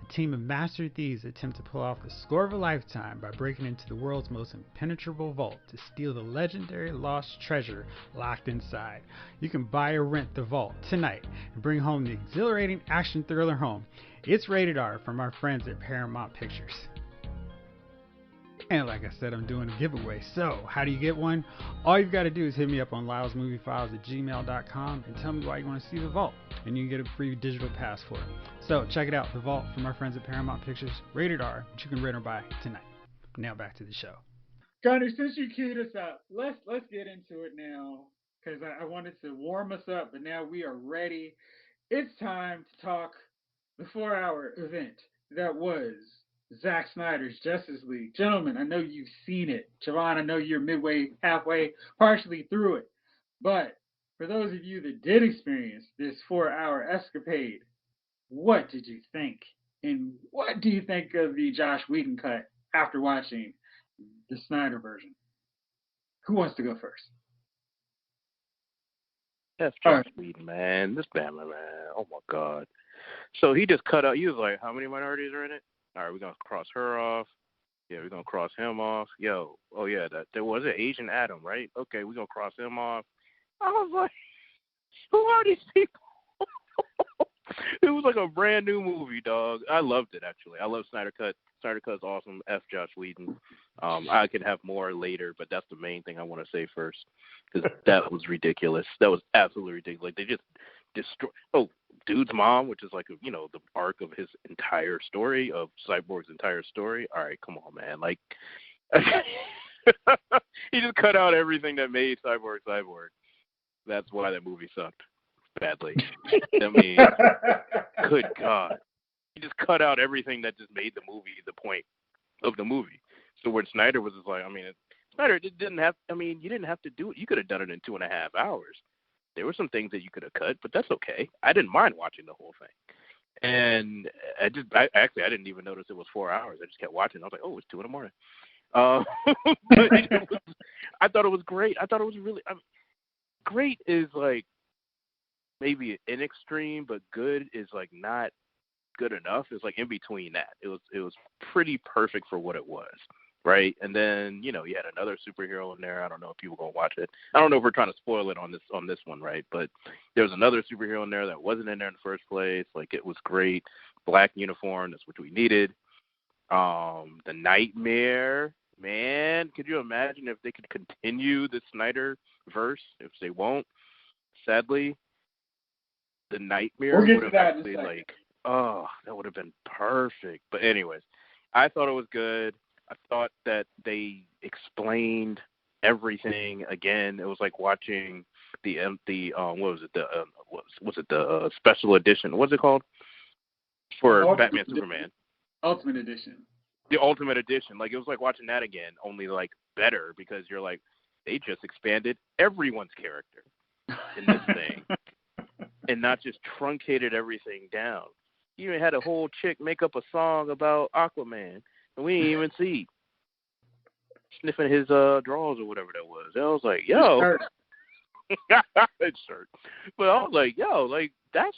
A team of master thieves attempt to pull off the score of a lifetime by breaking into the world's most impenetrable vault to steal the legendary lost treasure locked inside. You can buy or rent The Vault tonight and bring home the exhilarating action thriller home. It's rated R from our friends at Paramount Pictures. And like I said, I'm doing a giveaway. So, how do you get one? All you've got to do is hit me up on lylesmoviefiles@gmail.com and tell me why you want to see The Vault. And you can get a free digital pass for it. So, check it out, The Vault from our friends at Paramount Pictures, rated R, which you can rent or buy tonight. Now back to the show. Gunner, since you queued us up, let's get into it now. Because I wanted to warm us up, but now we are ready. It's time to talk the 4-hour event that was Zack Snyder's Justice League. Gentlemen, I know you've seen it. Javon, I know you're midway, halfway, partially through it. But for those of you that did experience this 4-hour escapade, what did you think? And what do you think of the Josh Whedon cut after watching the Snyder version? Who wants to go first? that's Josh Whedon, man. This Batman, man. Oh my God. So he just cut out. He was like, "How many minorities are in it? All right, we're gonna cross her off. Yeah, we're gonna cross him off. Yo, oh yeah, that there was an Asian Adam, right? Okay, we're gonna cross him off." I was like, "Who are these people?" It was like a brand new movie, dog. I loved it actually. I love Snyder Cut. Snyder Cut's awesome. F Josh Whedon. I could have more later, but that's the main thing I want to say first because that was ridiculous. That was absolutely ridiculous. Like, they just destroy. Oh, dude's mom, which is like the arc of his entire story, of Cyborg's entire story. All right, come on, man. Like, he just cut out everything that made Cyborg Cyborg. That's why that movie sucked badly. I mean, good God. He just cut out everything that just made the movie the point of the movie. So when Snyder was just like, Snyder didn't have, you didn't have to do it. You could have done it in 2.5 hours. There were some things that you could have cut, but that's okay. I didn't mind watching the whole thing. And I didn't even notice it was 4 hours. I just kept watching. I was like, oh, it's 2 a.m. But I thought it was great. I thought it was really great is like maybe an extreme, but good is like not good enough. It's like in between that. It was pretty perfect for what it was, right? And then you had another superhero in there. I don't know if people gonna watch it. I don't know if we're trying to spoil it on this one, right? But there was another superhero in there that wasn't in there in the first place. Like it was great, black uniform. That's what we needed. The Nightmare, man. Could you imagine if they could continue the Snyder verse? If they won't, sadly, the Nightmare would have actually that would have been perfect. But anyways, I thought it was good. I thought that they explained everything again. It was like watching the what was it the special edition? What's it called for Batman Superman? Ultimate Edition. The Ultimate Edition. Like it was like watching that again, only like better because you're like they just expanded everyone's character in this thing and not just truncated everything down. You even had a whole chick make up a song about Aquaman, and we didn't even see sniffing his drawers or whatever that was. I was like, yo, it's shirt. But I was like, yo, like that's,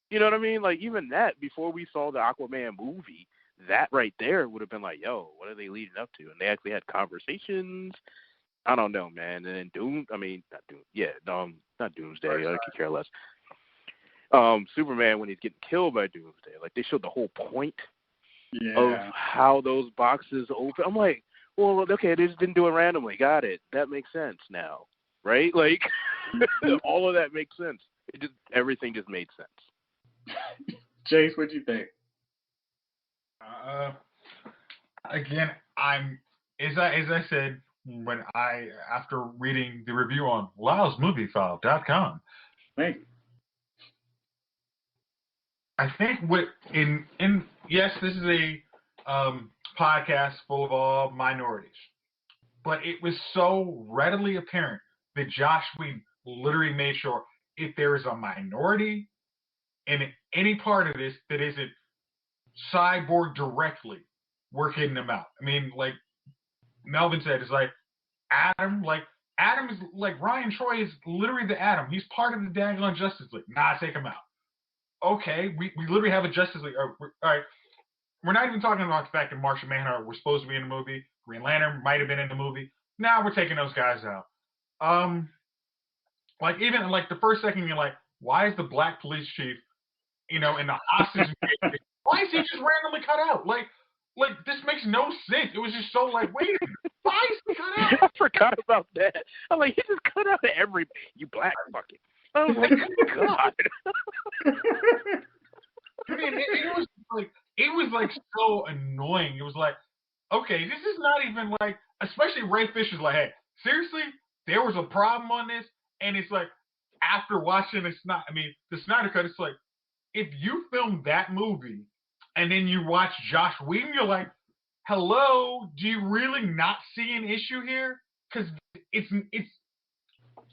you know what I mean? Like even that before we saw the Aquaman movie, that right there would have been like, yo, what are they leading up to? And they actually had conversations. I don't know, man. And then not Doomsday. I could care less. Superman when he's getting killed by Doomsday, like they showed the whole point of how those boxes open. I'm like, well, okay, they just didn't do it randomly. Got it. That makes sense now, right? Like all of that makes sense. Everything just made sense. Jayce, what'd you think? Again, as I said when after reading the review on LowsMovieFile.com. Thank you. I think yes, this is a podcast full of all minorities, but it was so readily apparent that Josh Whedon literally made sure if there is a minority in any part of this that isn't Cyborg directly, we're getting them out. I mean, like Melvin said, it's like Adam is like Ryan Troy is literally the Atom. He's part of the dangling Justice League. Nah, take him out. Okay, we literally have a Justice League. All right, we're not even talking about the fact that Martian Manhunter was supposed to be in the movie. Green Lantern might have been in the movie. Now we're taking those guys out. Like even like the first second you're like, why is the black police chief, in the hostage? Why is he just randomly cut out? Like this makes no sense. It was just so like, wait a minute, why is he cut out? I forgot about that. I'm like, he just cut out every you black fucking. I was like, God. I mean, it was like so annoying. It was like, okay, this is not even like, especially Ray Fisher's like, hey, seriously, there was a problem on this, and it's like after watching the Snyder Cut, it's like if you filmed that movie and then you watch Josh Whedon, you're like, hello, do you really not see an issue here? Because it's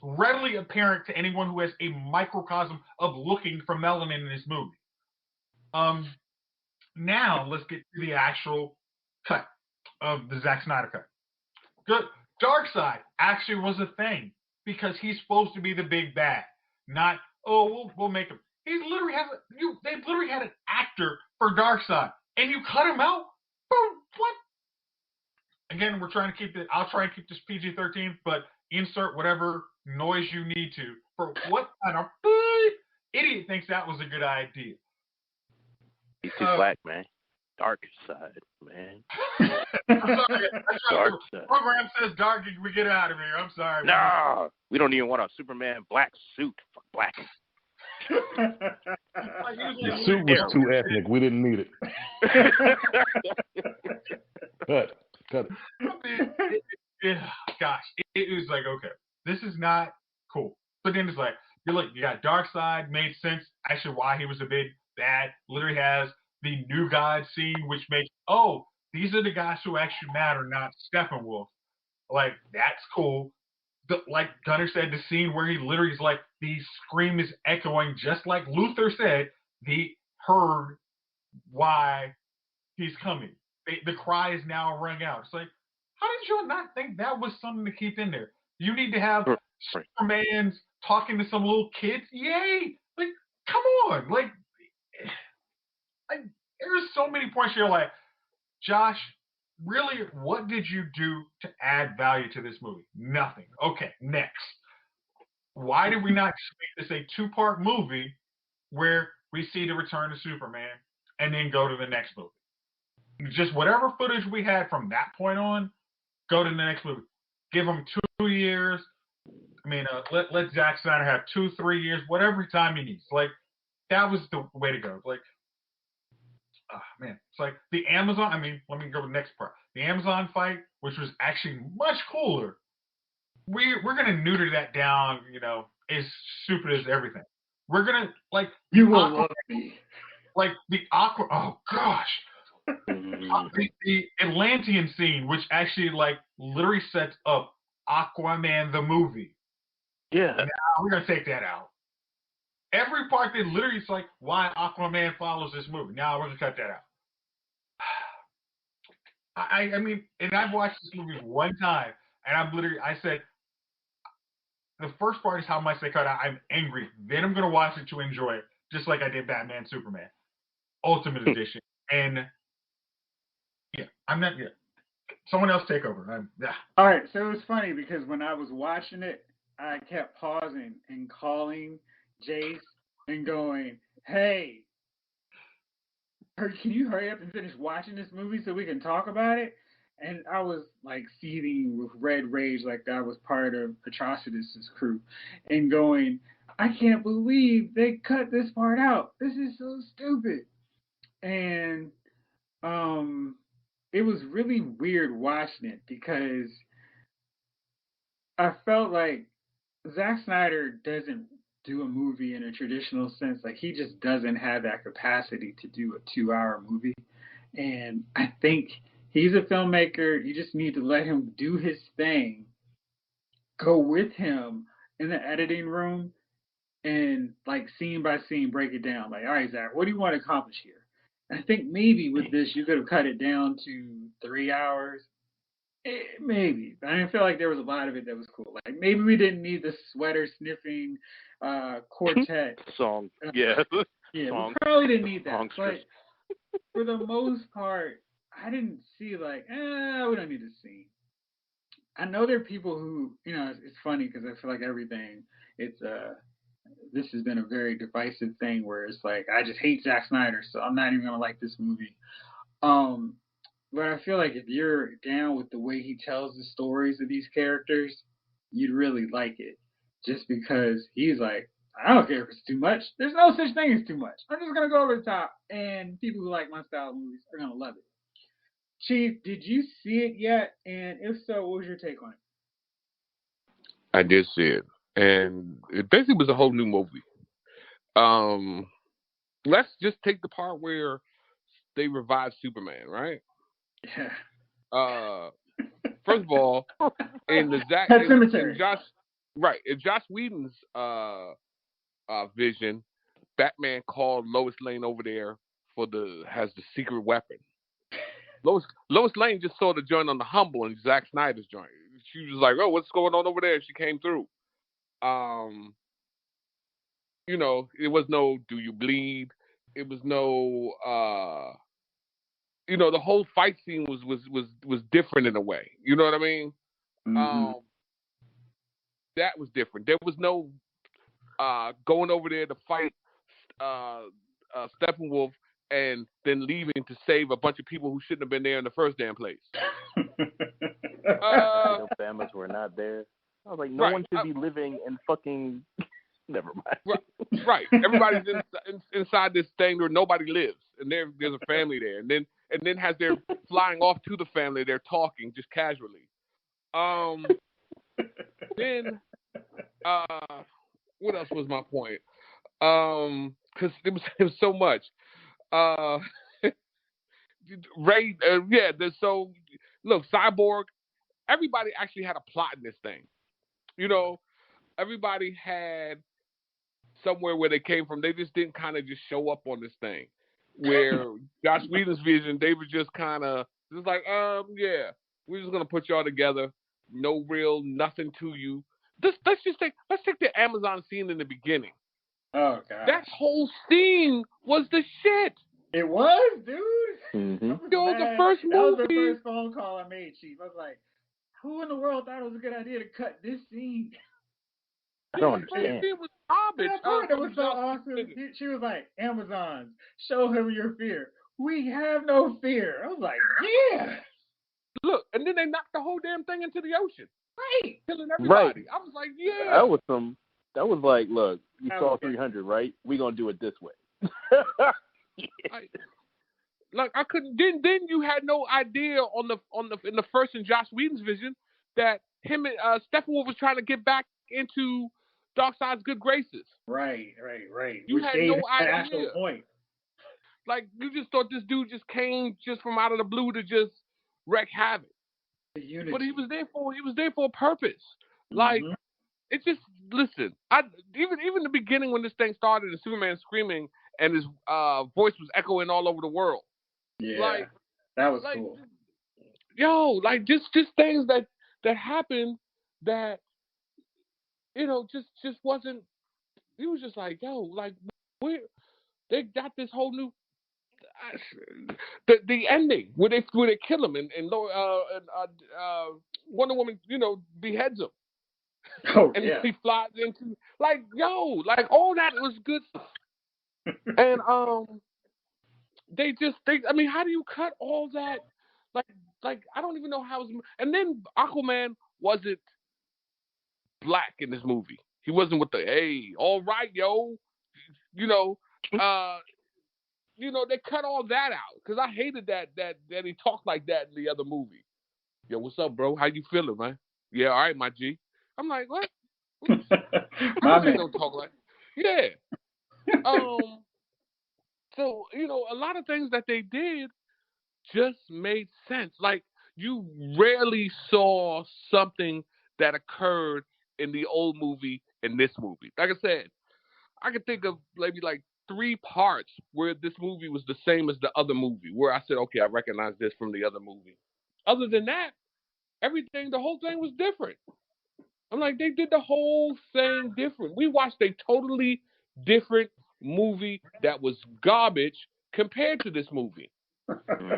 readily apparent to anyone who has a microcosm of looking for melanin in this movie. Now let's get to the actual cut of the Zack Snyder cut. Good. Darkseid actually was a thing because he's supposed to be the big bad, not we'll make him. They literally had an actor for Darkseid, and you cut him out. What? Again, we're trying to keep it. I'll try and keep this PG-13, but insert whatever noise you need to. For what kind of idiot thinks that was a good idea? He's too black, man. Dark side, man. I'm sorry. Dark side. The program says dark. We get out of here. I'm sorry. No, we don't even want a Superman black suit. Fuck black. The suit was too ethnic. We didn't need it. Cut it. Gosh, it was like, okay, this is not cool. But then it's like, you got Darkseid, made sense. Actually, why he was a big bad. Literally has the New God scene, which makes, these are the guys who actually matter, not Steppenwolf. Like, that's cool. Like Gunner said, the scene where he literally is like, the scream is echoing, just like Luthor said, heard why he's coming. The cry is now rung out. It's like, how did you not think that was something to keep in there? You need to have Superman's talking to some little kids. Yay! Like, come on! Like, there's so many points you're like, Josh, really, what did you do to add value to this movie? Nothing. Okay, next. Why did we not make this a two-part movie where we see the return of Superman and then go to the next movie? Just whatever footage we had from that point on, go to the next movie. Give them 2 years. I mean, let Zack Snyder have 2-3 years, whatever time he needs. Like, that was the way to go. Like, man, it's like the Amazon. I mean, let me go to the next part. The Amazon fight, which was actually much cooler. We're gonna neuter that down. You know, as stupid as everything. We're gonna like you will love me. Like the Aqua. Oh gosh. The Atlantean scene, which actually like literally sets up Aquaman the movie. Yeah. Now we're gonna take that out. Every part that literally is like why Aquaman follows this movie. Now we're gonna cut that out. I mean, and I've watched this movie one time, and I said the first part is how much they cut out. I'm angry. Then I'm gonna watch it to enjoy it, just like I did Batman Superman Ultimate Edition. And yeah, I'm not. Yeah, someone else take over. All right, so it was funny because when I was watching it, I kept pausing and calling Jayce and going, "Hey, can you hurry up and finish watching this movie so we can talk about it?" And I was like seething with red rage, like I was part of Atrocitus' crew, and going, "I can't believe they cut this part out. This is so stupid." And it was really weird watching it because I felt like Zack Snyder doesn't do a movie in a traditional sense. Like, he just doesn't have that capacity to do a 2-hour movie. And I think he's a filmmaker. You just need to let him do his thing. Go with him in the editing room and, like, scene by scene, break it down. Like, all right, Zack, what do you want to accomplish here? And I think maybe with this, you could have cut it down to 3 hours. Maybe. I didn't feel like there was a lot of it that was cool. Like, maybe we didn't need the sweater sniffing quartet song. Yeah. Yeah, Song. we probably didn't need that. Songstress. But for the most part, I didn't see like, we don't need this scene. I know there are people who, you know, it's funny because I feel like everything, this has been a very divisive thing where it's like, I just hate Zack Snyder, so I'm not even going to like this movie. But I feel like if you're down with the way he tells the stories of these characters, you'd really like it. Just because he's like, I don't care if it's too much. There's no such thing as too much. I'm just going to go over the top. And people who like my style of movies are going to love it. Chief, did you see it yet? And if so, what was your take on it? I did see it. And it basically was a whole new movie. Let's just take the part where they revived Superman, right? Yeah. First of all, in the Zack in Joss Whedon's vision, Batman called Lois Lane over there has the secret weapon. Lois Lane just saw the joint on the humble in Zack Snyder's joint. She was like, "Oh, what's going on over there?" She came through. You know, it was no "Do you bleed?" It was no you know, the whole fight scene was different in a way. You know what I mean? Mm-hmm. That was different. There was no going over there to fight Steppenwolf and then leaving to save a bunch of people who shouldn't have been there in the first damn place. The families were not there. I was like, no one should be living in fucking. Never mind. Right. Everybody's inside this thing where nobody lives, and there's a family there, and then as they're flying off to the family, they're talking just casually. Then what else was my point? Because it was so much. Ray, so look, Cyborg. Everybody actually had a plot in this thing. You know, everybody had somewhere where they came from. They just didn't kind of just show up on this thing. where Josh Whedon's vision, they were just kind of just like, yeah, we're just gonna put y'all together. No real nothing to you. Let's take the Amazon scene in the beginning. Oh god. That whole scene was the shit. It was, dude. Mm-hmm. Yo, the first movie. That was the first phone call I made, Chief. I was like, who in the world thought it was a good idea to cut this scene? I don't The first understand. scene was garbage. That part that was so awesome. She was like, Amazons, show him your fear. We have no fear. I was like, yeah. Look, and then they knocked the whole damn thing into the ocean. Right. Killing everybody. Right. I was like, yeah. That was like, look, you That saw was- 300, right? We're going to do it this way. Like I couldn't. Then you had no idea in the first in Josh Whedon's vision that him and Steppenwolf was trying to get back into Darkseid's good graces. Right. You Which had gave no an idea. actual point. Like you just thought this dude just came just from out of the blue to just wreak havoc. The unity. But he was there for a purpose. Like it just listen. Even the beginning when this thing started and Superman screaming and his voice was echoing all over the world. Yeah. Like that was cool. Yo, like just things that happened that just wasn't. He was just like, yo, like they got this whole new. The ending where they kill him and Wonder Woman beheads him. Oh, and yeah. he flies into like all that was good stuff. And they I mean, how do you cut all that? Like I don't even know how. And then Aquaman wasn't black in this movie. He wasn't with the hey, all right, yo, they cut all that out because I hated that he talked like that in the other movie. Yo, what's up, bro? How you feeling, man? Yeah, all right, my G. I'm like, what? My man. Don't talk like, yeah. So a lot of things that they did just made sense. Like you rarely saw something that occurred in the old movie in this movie. Like I said, I could think of maybe like 3 parts where this movie was the same as the other movie, where I said, okay, I recognize this from the other movie. Other than that, the whole thing was different. I'm like, they did the whole thing different. We watched a totally different movie that was garbage compared to this movie.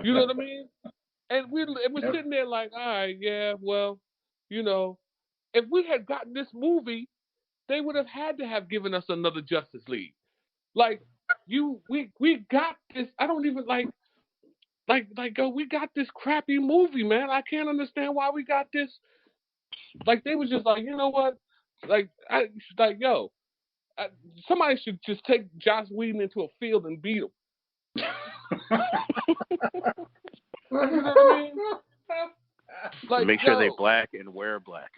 You know what I mean? And we're sitting there like, all right, yeah, well, if we had gotten this movie, they would have had to have given us another Justice League. Like we got this. I don't even like we got this crappy movie, man. I can't understand why we got this. Like they was just like, you know what? Somebody should just take Joss Whedon into a field and beat him. You know what I mean? Like, make sure they black and wear black.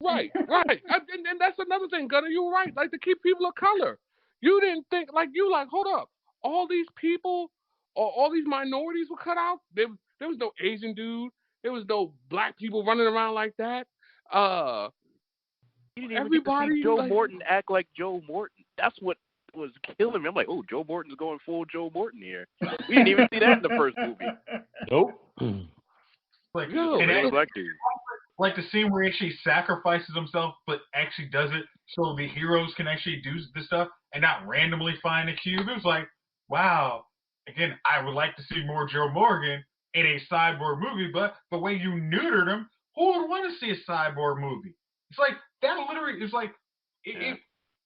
Right. And that's another thing, Gunner. You were right. Like to keep people of color. You didn't think hold up. All these people or all these minorities were cut out. There was no Asian dude. There was no black people running around like that. You didn't even get to see Joe Morton act like Joe Morton. That's what was killing me. I'm like, oh, Joe Morton's going full Joe Morton here. We didn't even see that in the first movie. Nope. Like, No, like the scene where he actually sacrifices himself, but actually does it so the heroes can actually do this stuff and not randomly find a cube. It was like, wow. Again, I would like to see more Joe Morgan in a cyborg movie, but the way you neutered him, who would want to see a cyborg movie? It's like that literally is like.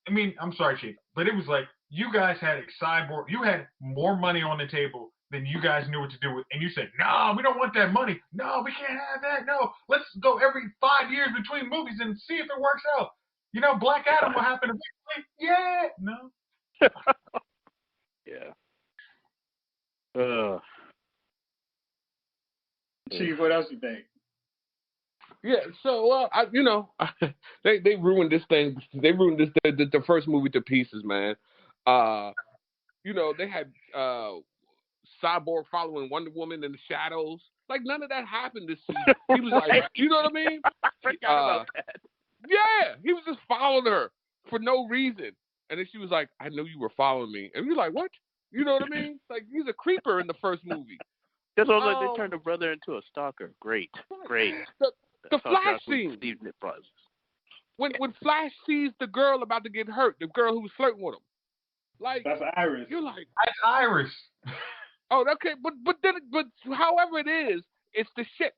I mean, I'm sorry, Chief, but it was like you guys had a cyborg. You had more money on the table than you guys knew what to do with, and you said, "No, we don't want that money. No, we can't have that. No, let's go every 5 years between movies and see if it works out." Black Adam will happen eventually. Yeah, no. Yeah. Chief, what else you think? Yeah, so they ruined this thing. They ruined the first movie to pieces, man. They had Cyborg following Wonder Woman in the shadows. Like none of that happened this season. He was like, you know what I mean? I forgot about that. Yeah, he was just following her for no reason. And then she was like, I knew you were following me. And you're like, what? You know what I mean? Like, he's a creeper in the first movie. That's all. Like, they turned the brother into a stalker. Great. The Flash scene. When Flash sees the girl about to get hurt, the girl who was flirting with him, like, that's Iris. You're like, That's Iris. oh, okay, but however it is, it's the shit.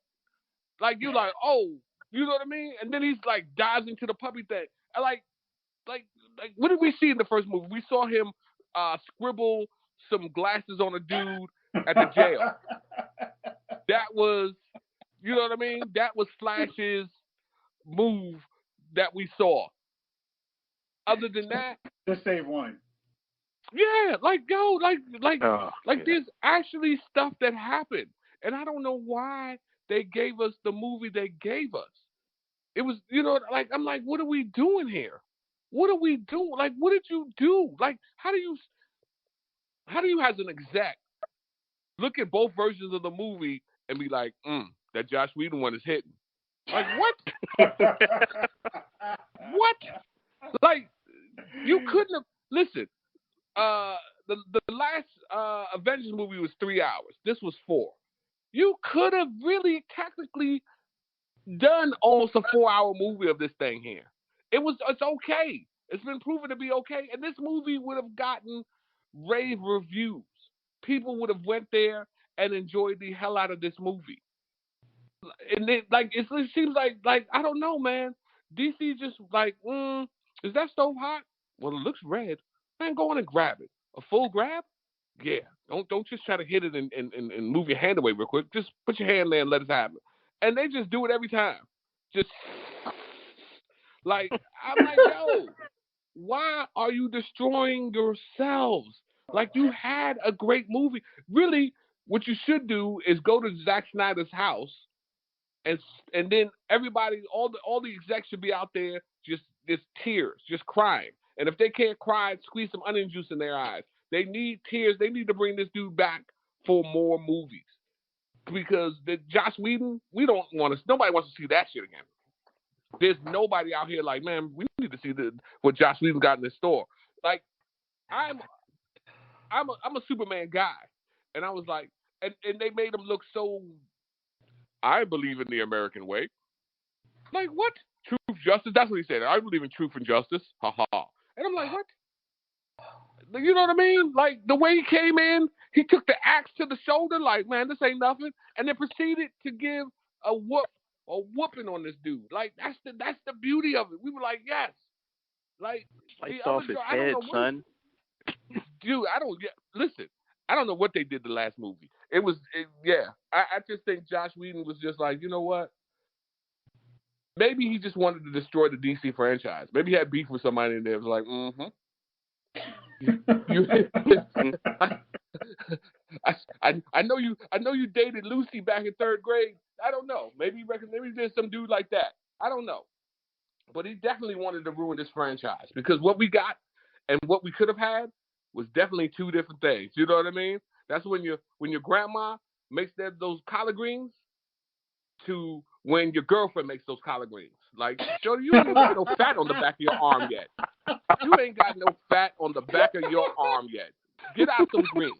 Like, you're like, oh, you know what I mean? And then he's like dives into the puppy thing. And like, what did we see in the first movie? We saw him scribble some glasses on a dude at the jail. That was, you know what I mean? That was Flash's move that we saw. Other than that, just save one. Yeah, there's actually stuff that happened, and I don't know why they gave us the movie they gave us. It was, like, I'm like, what are we doing here? What are we doing? Like, what did you do? Like, how do you as an exec look at both versions of the movie and be like, that Josh Whedon one is hitting? Like, what? What? Like, you couldn't have. Listen, the last Avengers movie was 3 hours. This was 4. You could have really technically done almost a 4-hour movie of this thing here. It's okay. It's been proven to be okay, and this movie would have gotten rave reviews. People would have went there and enjoyed the hell out of this movie. And it seems like I don't know, man. DC just like, is that stove hot? Well, it looks red. Man, go on and grab it. A full grab? Yeah. Don't just try to hit it and move your hand away real quick. Just put your hand there and let it happen. And they just do it every time. Just like, I'm like, yo, why are you destroying yourselves? Like, you had a great movie. Really, what you should do is go to Zack Snyder's house, and then everybody, all the execs should be out there just tears, just crying. And if they can't cry, squeeze some onion juice in their eyes. They need tears. They need to bring this dude back for more movies. Because the Joss Whedon, nobody wants to see that shit again. There's nobody out here like, man, we need to see what Joss Whedon got in his store. Like, I'm a Superman guy. And I was like, and they made him look so, I believe in the American way. Like, what? Truth, justice? That's what he said. I believe in truth and justice. Ha ha. And I'm like, what? You know what I mean? Like, the way he came in, he took the axe to the shoulder, like, man, this ain't nothing, and then proceeded to give a whooping on this dude. Like, that's the beauty of it. We were like, yes. Like, sliced off his head, son. Dude, listen. I don't know what they did the last movie. I just think Joss Whedon was just like, you know what? Maybe he just wanted to destroy the DC franchise. Maybe he had beef with somebody in there. It was like, I know you dated Lucy back in 3rd grade. I don't know. Maybe there's some dude like that. I don't know. But he definitely wanted to ruin this franchise because what we got and what we could have had was definitely 2 different things. You know what I mean? That's when your grandma makes those collard greens to when your girlfriend makes those collard greens. Like, Jody, you ain't got no fat on the back of your arm yet. You ain't got no fat on the back of your arm yet. Get out some greens.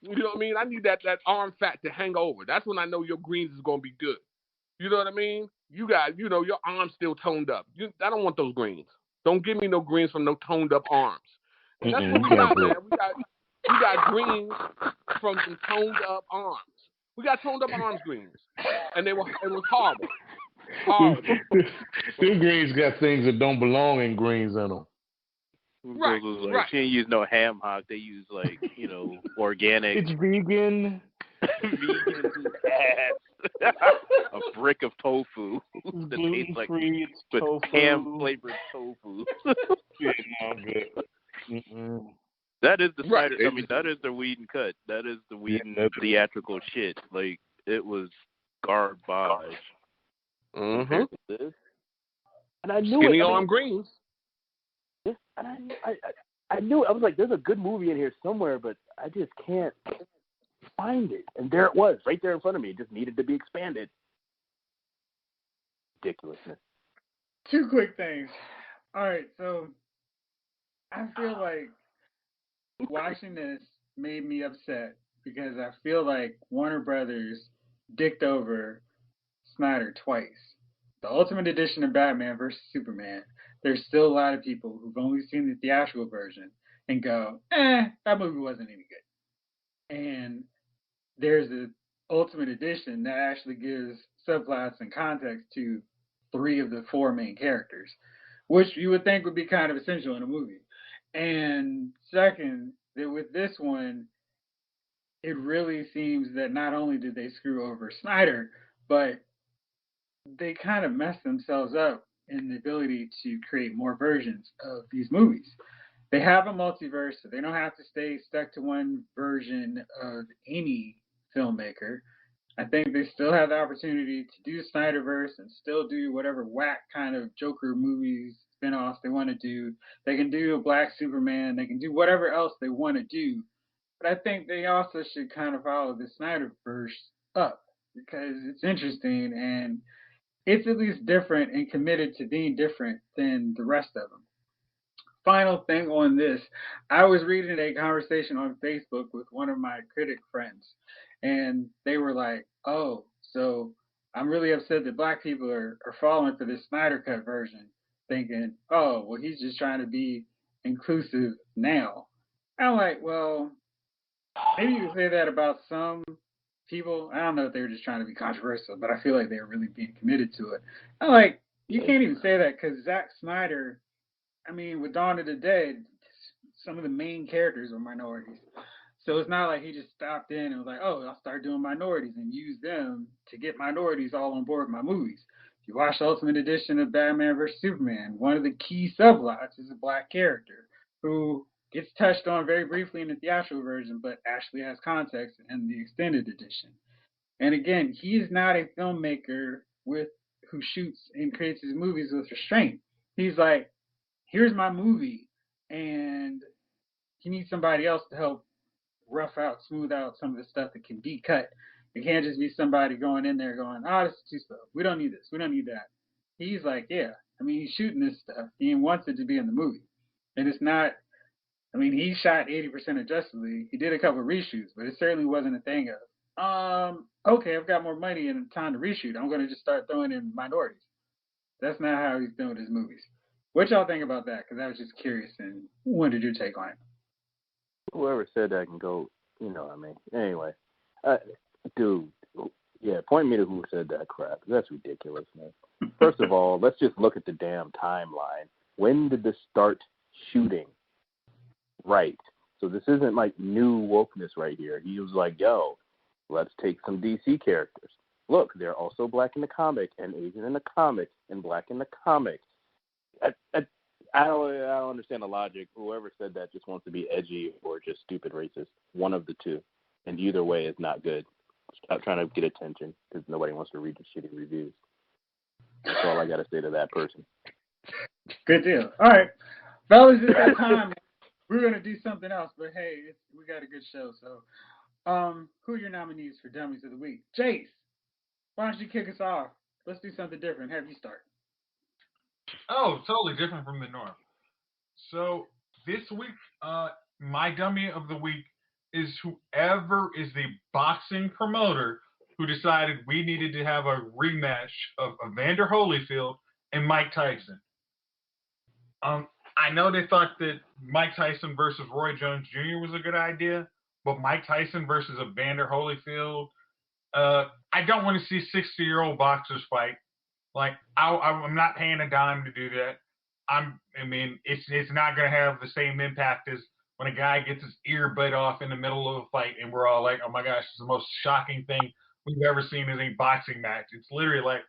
You know what I mean? I need that arm fat to hang over. That's when I know your greens is going to be good. You know what I mean? You got, your arm's still toned up. I don't want those greens. Don't give me no greens from no toned up arms. And that's what we got, man. We got greens from some toned up arms. We got toned up arms greens. And it was horrible. Horrible. Them greens got things that don't belong in greens in them. Right. She didn't use no ham hock. They use organic. It's vegan. Vegan ass. A brick of tofu that tastes like with ham flavored tofu. That is the Snyder. I mean, that is the Whedon cut. That is the Whedon theatrical shit. Like, it was garbage. Mm-hmm. And I knew Skinny arm greens. Yeah, and I knew it. I was like, there's a good movie in here somewhere, but I just can't find it. And there it was, right there in front of me. It just needed to be expanded. Ridiculousness. 2 quick things. All right, so I feel like watching this made me upset because I feel like Warner Brothers dicked over Snyder twice. The Ultimate Edition of Batman versus Superman, there's still a lot of people who've only seen the theatrical version and go, that movie wasn't any good. And there's the Ultimate Edition that actually gives subplots and context to three of the four main characters, which you would think would be kind of essential in a movie. And second, that with this one, it really seems that not only did they screw over Snyder, but they kind of messed themselves up in the ability to create more versions of these movies. They have a multiverse, so they don't have to stay stuck to one version of any filmmaker. I think they still have the opportunity to do Snyderverse and still do whatever whack kind of Joker movies, spin-offs they want to do. They can do a Black Superman. They can do whatever else they want to do. But I think they also should kind of follow the Snyderverse up because it's interesting and it's at least different and committed to being different than the rest of them. Final thing on this, I was reading a conversation on Facebook with one of my critic friends, and they were like, "Oh, so I'm really upset that black people are falling for this Snyder Cut version, thinking, oh, well, he's just trying to be inclusive now." I'm like, well, maybe you could say that about some people. I don't know if they were just trying to be controversial, but I feel like they were really being committed to it. I'm like, you can't even say that because Zack Snyder, I mean, with Dawn of the Dead, some of the main characters are minorities. So it's not like he just stopped in and was like, oh, I'll start doing minorities and use them to get minorities all on board with my movies. If you watch the Ultimate Edition of Batman vs. Superman, one of the key subplots is a black character who gets touched on very briefly in the theatrical version, but actually has context in the extended edition. And again, he's not a filmmaker with who shoots and creates his movies with restraint. He's like, here's my movie, and you need somebody else to help rough out, smooth out some of the stuff that can be cut. It can't just be somebody going in there going, oh, this is too slow. We don't need this. We don't need that. He's like, yeah. I mean, he's shooting this stuff. He wants it to be in the movie. And it's not, I mean, he shot 80% of Justice League. He did a couple of reshoots, but it certainly wasn't a thing of, okay, I've got more money and time to reshoot. I'm going to just start throwing in minorities. That's not how he's doing his movies. What y'all think about that? Because I was just curious and wanted your take on it. Whoever said that can go, you know what I mean. Anyway, dude, yeah, point me to who said that crap. That's ridiculous, man. First of all, let's just look at the damn timeline. When did this start shooting? Right. So this isn't like new wokeness right here. He was like, yo, let's take some DC characters. Look, they're also black in the comic and Asian in the comic and black in the comic. I don't understand the logic. Whoever said that just wants to be edgy or just stupid racist. One of the two. And either way is not good. Stop trying to get attention because nobody wants to read the shitty reviews. That's all I got to say to that person. Good deal. All right. Fellas, it's that time. We're going to do something else, but hey, we got a good show. So, who are your nominees for Dummies of the Week? Jayce, why don't you kick us off? Let's do something different. Have you start. Oh, totally different from the norm. So this week, my dummy of the week is whoever is the boxing promoter who decided we needed to have a rematch of Evander Holyfield and Mike Tyson. I know they thought that Mike Tyson versus Roy Jones Jr. was a good idea, but Mike Tyson versus Evander Holyfield, I don't want to see 60-year-old boxers fight. Like, I'm not paying a dime to do that. It's not going to have the same impact as when a guy gets his ear bit off in the middle of a fight and we're all like, oh my gosh, it's the most shocking thing we've ever seen in a boxing match. It's literally like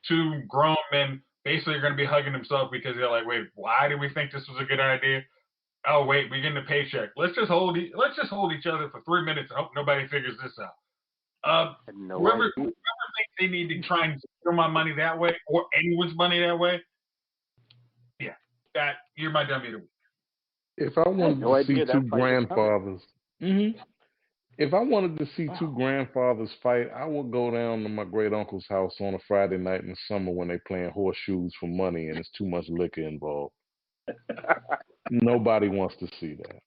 two grown men basically are going to be hugging themselves because they're like, wait, why did we think this was a good idea? Oh wait, we're getting a paycheck. Let's just hold each other for 3 minutes and hope nobody figures this out. Whoever thinks they need to try and steal my money that way or anyone's money that way, yeah, that you're my dummy to week. If I wanted to see two grandfathers, if I wanted to see two grandfathers fight, I would go down to my great uncle's house on a Friday night in the summer when they're playing horseshoes for money and there's too much liquor involved. Nobody wants to see that.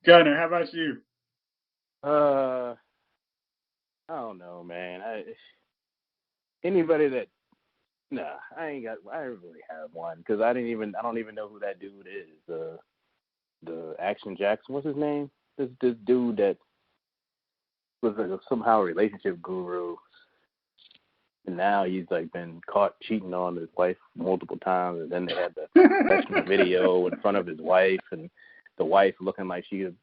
Gunner, how about you? I don't know, man. Anybody that I ain't got. I don't really have one because I don't even know who that dude is. The Action Jackson. What's his name? This dude that was somehow a relationship guru, and now he's like been caught cheating on his wife multiple times, and then they had the sexual video in front of his wife, and the wife looking like she was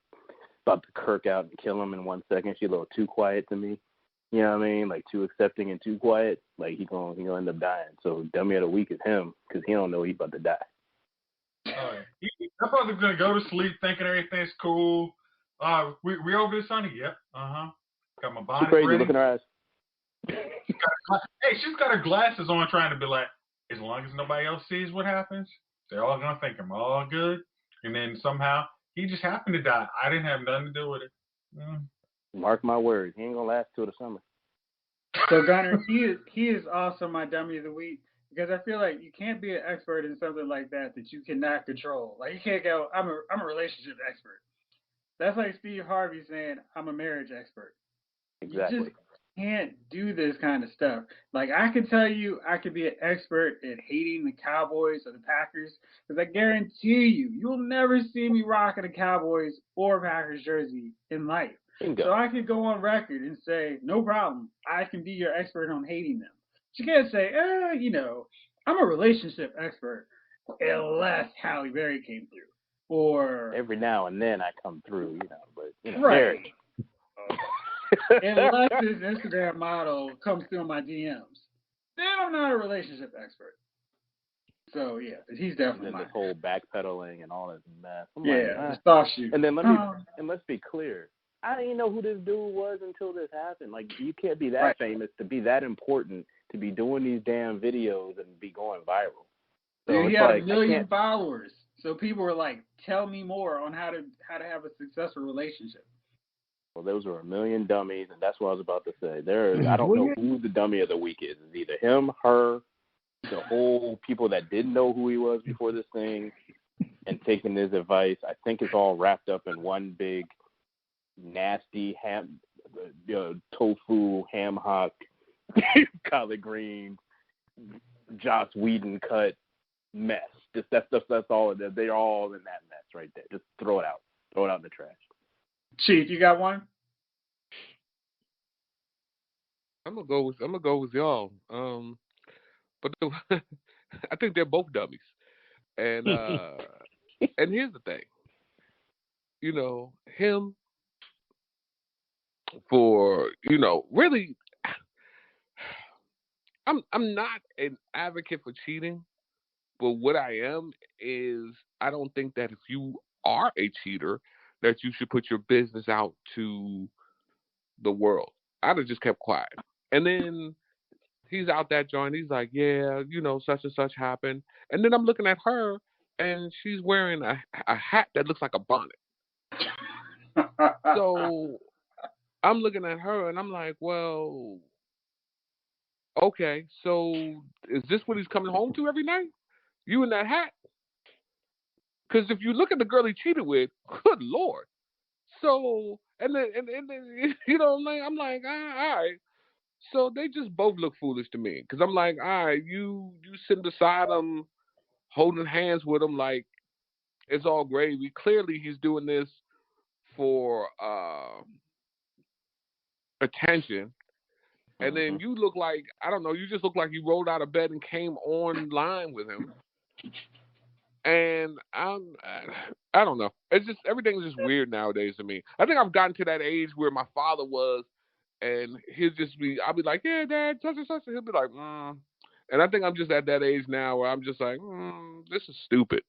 about to kirk out and kill him in 1 second. She's a little too quiet to me. You know what I mean? Like too accepting and too quiet. Like he gonna end up dying. So dummy of the week is him because he don't know he's about to die. That brother's gonna go to sleep thinking everything's cool. We over this, honey? Yep. Got my bonnet She's crazy. ready. Look at her eyes. She's got her glasses on, trying to be like, as long as nobody else sees what happens, they're all gonna think I'm all good. And then somehow he just happened to die. I didn't have nothing to do with it. Mark my words, he ain't gonna last till the summer. So Gunner, he is also my dummy of the week because I feel like you can't be an expert in something like that you cannot control. Like you can't go, I'm a relationship expert. That's like Steve Harvey saying I'm a marriage expert. Exactly. You just can't do this kind of stuff. Like I can tell you, I could be an expert at hating the Cowboys or the Packers because I guarantee you'll never see me rocking a Cowboys or Packers jersey in life. Bingo. So I could go on record and say, no problem, I can be your expert on hating them. But you can't say, I'm a relationship expert unless Halle Berry came through. Or every now and then I come through, but right. Marriage. Unless this Instagram model comes through my DMs, then I'm not a relationship expert. So yeah, but he's definitely and then mine. this whole backpedaling and all this mess. The soft shoot. And then let's be clear. I didn't know who this dude was until this happened. Like you can't be that famous to be that important to be doing these damn videos and be going viral. So Dude, he had a million followers. So people were like, "Tell me more on how to have a successful relationship." Well, those were a million dummies, and that's what I was about to say. I don't know who the dummy of the week is. It's either him, her, the whole people that didn't know who he was before this thing, and taking his advice. I think it's all wrapped up in one big nasty tofu ham hock, collard greens, Joss Whedon cut mess. Just that's all. They're all in that mess right there. Just throw it out in the trash. Chief, you got one? I'm gonna go with y'all. But I think they're both dummies. And and here's the thing. Him for really. I'm not an advocate for cheating, but what I am is I don't think that if you are a cheater that you should put your business out to the world. I'd have just kept quiet. And then he's out that joint. He's like, yeah, such and such happened. And then I'm looking at her, and she's wearing a hat that looks like a bonnet. So I'm looking at her, and I'm like, well, okay, so is this what he's coming home to every night? You in that hat? Because if you look at the girl he cheated with, good Lord. So, and then I'm like, all right. So they just both look foolish to me. Because I'm like, all right, you sitting beside him, holding hands with him like it's all gravy. Clearly he's doing this for attention. And then you look like, I don't know, you just look like you rolled out of bed and came online with him. And I don't know. It's just, everything's just weird nowadays to me. I think I've gotten to that age where my father was, and I'll be like, yeah, Dad, such and such. And he'll be like, And I think I'm just at that age now where I'm just like, this is stupid.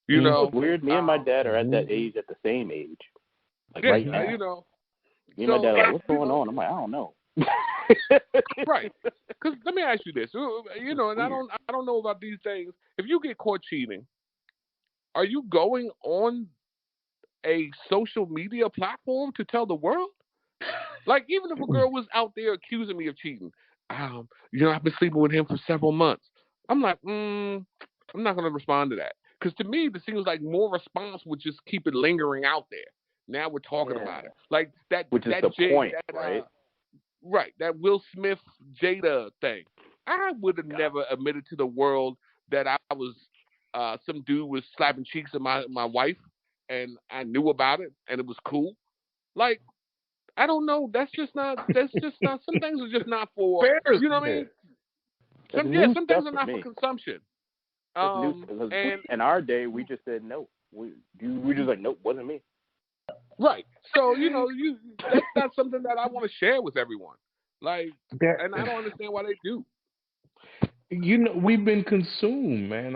It's weird. Me and my dad are at that age, at the same age. Like right now. Me and my dad are like, what's going on? I'm like, I don't know. Right. Because let me ask you this. And I don't know about these things. If you get caught cheating, are you going on a social media platform to tell the world? Like, even if a girl was out there accusing me of cheating, I've been sleeping with him for several months. I'm like, I'm not going to respond to that. Because to me, it seems like more response would just keep it lingering out there. Now we're talking about it, like that. Which is that the point, right? Right, that Will Smith Jada thing. I would have never admitted to the world that I was some dude was slapping cheeks at my wife, and I knew about it, and it was cool. Like, I don't know. That's just not. Some things are just not for. You know what I mean? Some things are not for consumption. And in our day, we just said no. We just like, nope, wasn't me. Right. So that's not something that I want to share with everyone. Like, and I don't understand why they do. We've been consumed, man.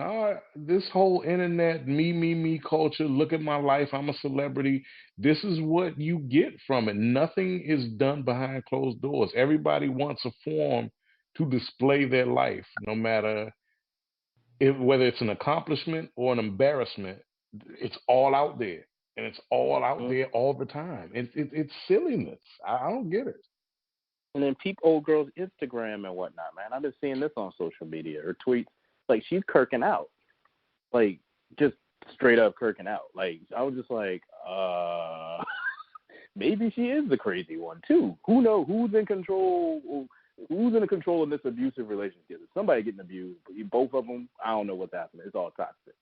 This whole internet, me culture, look at my life, I'm a celebrity. This is what you get from it. Nothing is done behind closed doors. Everybody wants a forum to display their life, no matter whether it's an accomplishment or an embarrassment. It's all out there, and it's all out there all the time. It's silliness. I don't get it. And then old girls Instagram and whatnot, man. I've been seeing this on social media or tweets. Like, she's kirking out, like, just straight up kirking out. Like, I was just like, maybe she is the crazy one too. Who knows? Who's in control? Who's in control of this abusive relationship? Is somebody getting abused? Both of them. I don't know what's happening. It's all toxic.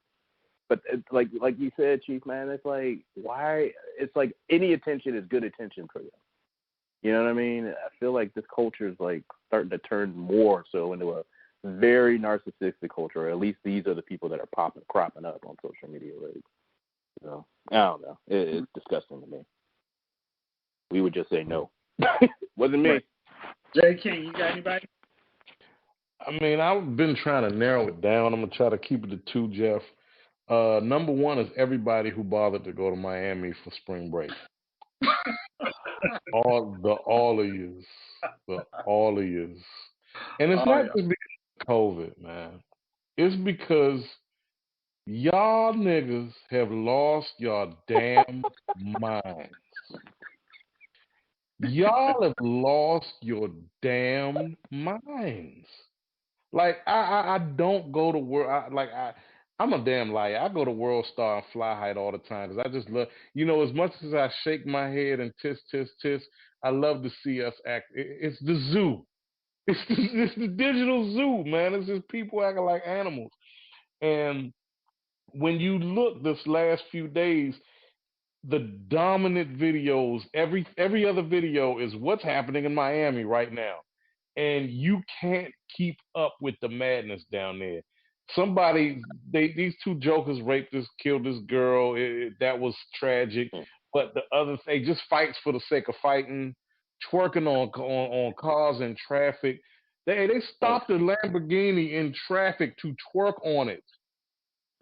But like you said, Chief, man, it's like, why? It's like any attention is good attention for them. You know what I mean? I feel like this culture is like starting to turn more so into a very narcissistic culture. Or at least these are the people that are cropping up on social media. Like, I don't know. It's disgusting to me. We would just say no. Wasn't me. Jay King, you got anybody? I mean, I've been trying to narrow it down. I'm gonna try to keep it to two, Jeff. Number one is everybody who bothered to go to Miami for spring break. all of yous. And it's not just because of COVID, man. It's because y'all niggas have lost your damn minds. Y'all have lost your damn minds. Like, I don't go to work. I'm a damn liar. I go to World Star and Fly Height all the time because I just love, as much as I shake my head and tisk, I love to see us act. It's the zoo. It's the digital zoo, man. It's just people acting like animals. And when you look this last few days, the dominant videos, every other video is what's happening in Miami right now. And you can't keep up with the madness down there. These two jokers raped killed this girl. That was tragic. But the other thing, just fights for the sake of fighting, twerking on cars in traffic. They stopped the Lamborghini in traffic to twerk on it.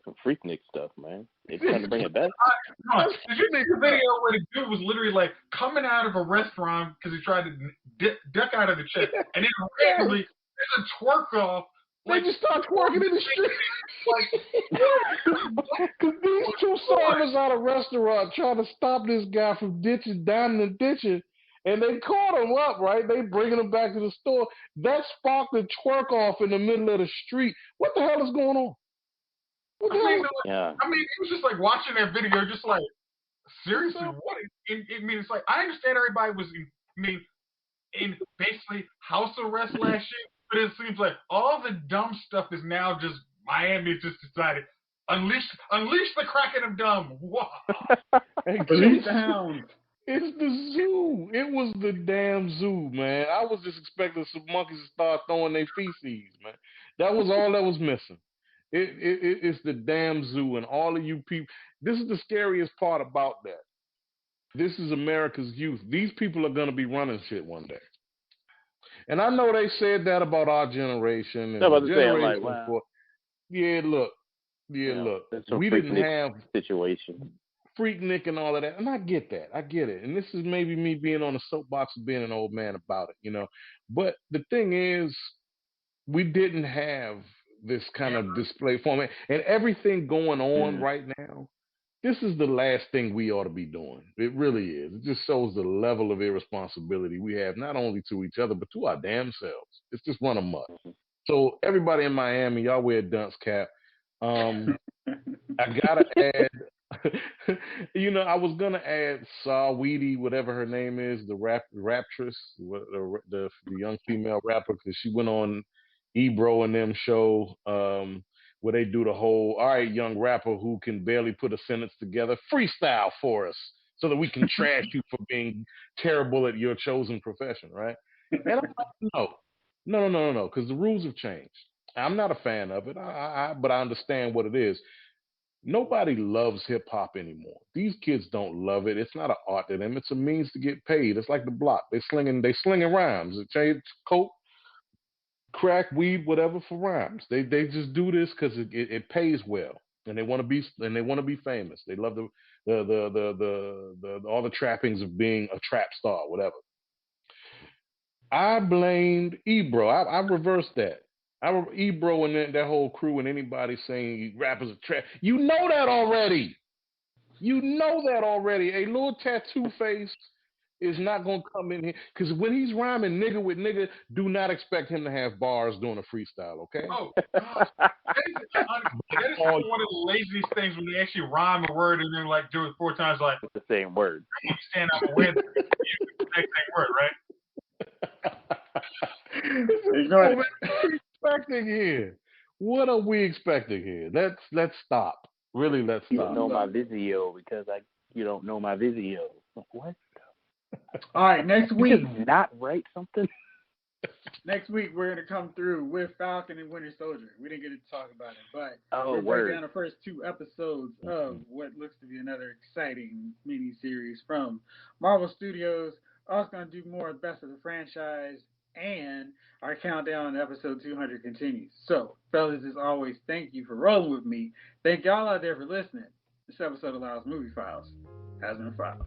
Some Freaknik stuff, man. They're trying to bring it back. Did you think the video where the dude was literally like coming out of a restaurant because he tried to duck out of the check, and then randomly there's a twerk off. They just start twerking in the street. Because these two servers at a restaurant trying to stop this guy from down the ditching, and they caught him up, right? They bringing him back to the store. That sparked a twerk off in the middle of the street. What the hell is going on? I mean, it was just like watching that video, just like, seriously, what? It's like, I understand everybody was, in basically house arrest last year, but it seems like all the dumb stuff is now just, Miami just decided, unleash the Kraken of dumb. Wow. Release the hounds. It's the zoo. It was the damn zoo, man. I was just expecting some monkeys to start throwing their feces, man. That was all that was missing. It's the damn zoo, and all of you people. This is the scariest part about that. This is America's youth. These people are going to be running shit one day. And I know they said that about our generation. And the generation before. Yeah, look. We didn't have situation. Freaknik and all of that. And I get that. I get it. And this is maybe me being on the soapbox and being an old man about it, But the thing is, we didn't have this kind of display format. And everything going on right now, this is the last thing we ought to be doing. It really is. It just shows the level of irresponsibility we have, not only to each other, but to our damn selves. It's just run amok. So everybody in Miami, y'all wear a dunce cap. I gotta add. I was gonna add Saw Weedy, whatever her name is, the raptress, the young female rapper, because she went on Ebro and them show, where they do the whole, all right, young rapper who can barely put a sentence together, freestyle for us, so that we can trash you for being terrible at your chosen profession, right? And I'm like, no, because the rules have changed. I'm not a fan of it, but I understand what it is. Nobody loves hip hop anymore. These kids don't love it. It's not an art to them. It's a means to get paid. It's like the block. They slinging rhymes. It change coke, crack, weed, whatever for rhymes. They just do this because it pays well, and they want to be famous. They love the all the trappings of being a trap star, whatever. I blamed Ebro. I reversed that. Ebro and that whole crew and anybody saying rappers are trap. You know that already. You know that already. A little tattoo face is not gonna come in here because when he's rhyming nigga with nigga, do not expect him to have bars doing a freestyle. Okay. Oh, God. That is all- one of the laziest things when they actually rhyme a word and then like do it 4 times. Like It's the same word. you stand out the way the next same word, right? What are we expecting here? What are we expecting here? Let's stop. Really, let's You don't stop. know my Vizio because you don't know my Vizio. What? All right, next You week. just not write something? Next week we're gonna come through with Falcon and Winter Soldier. We didn't get to talk about it, but we'll break down the first 2 episodes of what looks to be another exciting miniseries from Marvel Studios. Also gonna do more Best of the Franchise, and our countdown to episode 200 continues. So, fellas, as always, thank you for rolling with me. Thank y'all out there for listening. This episode of Lyle's Movie Files has been filed.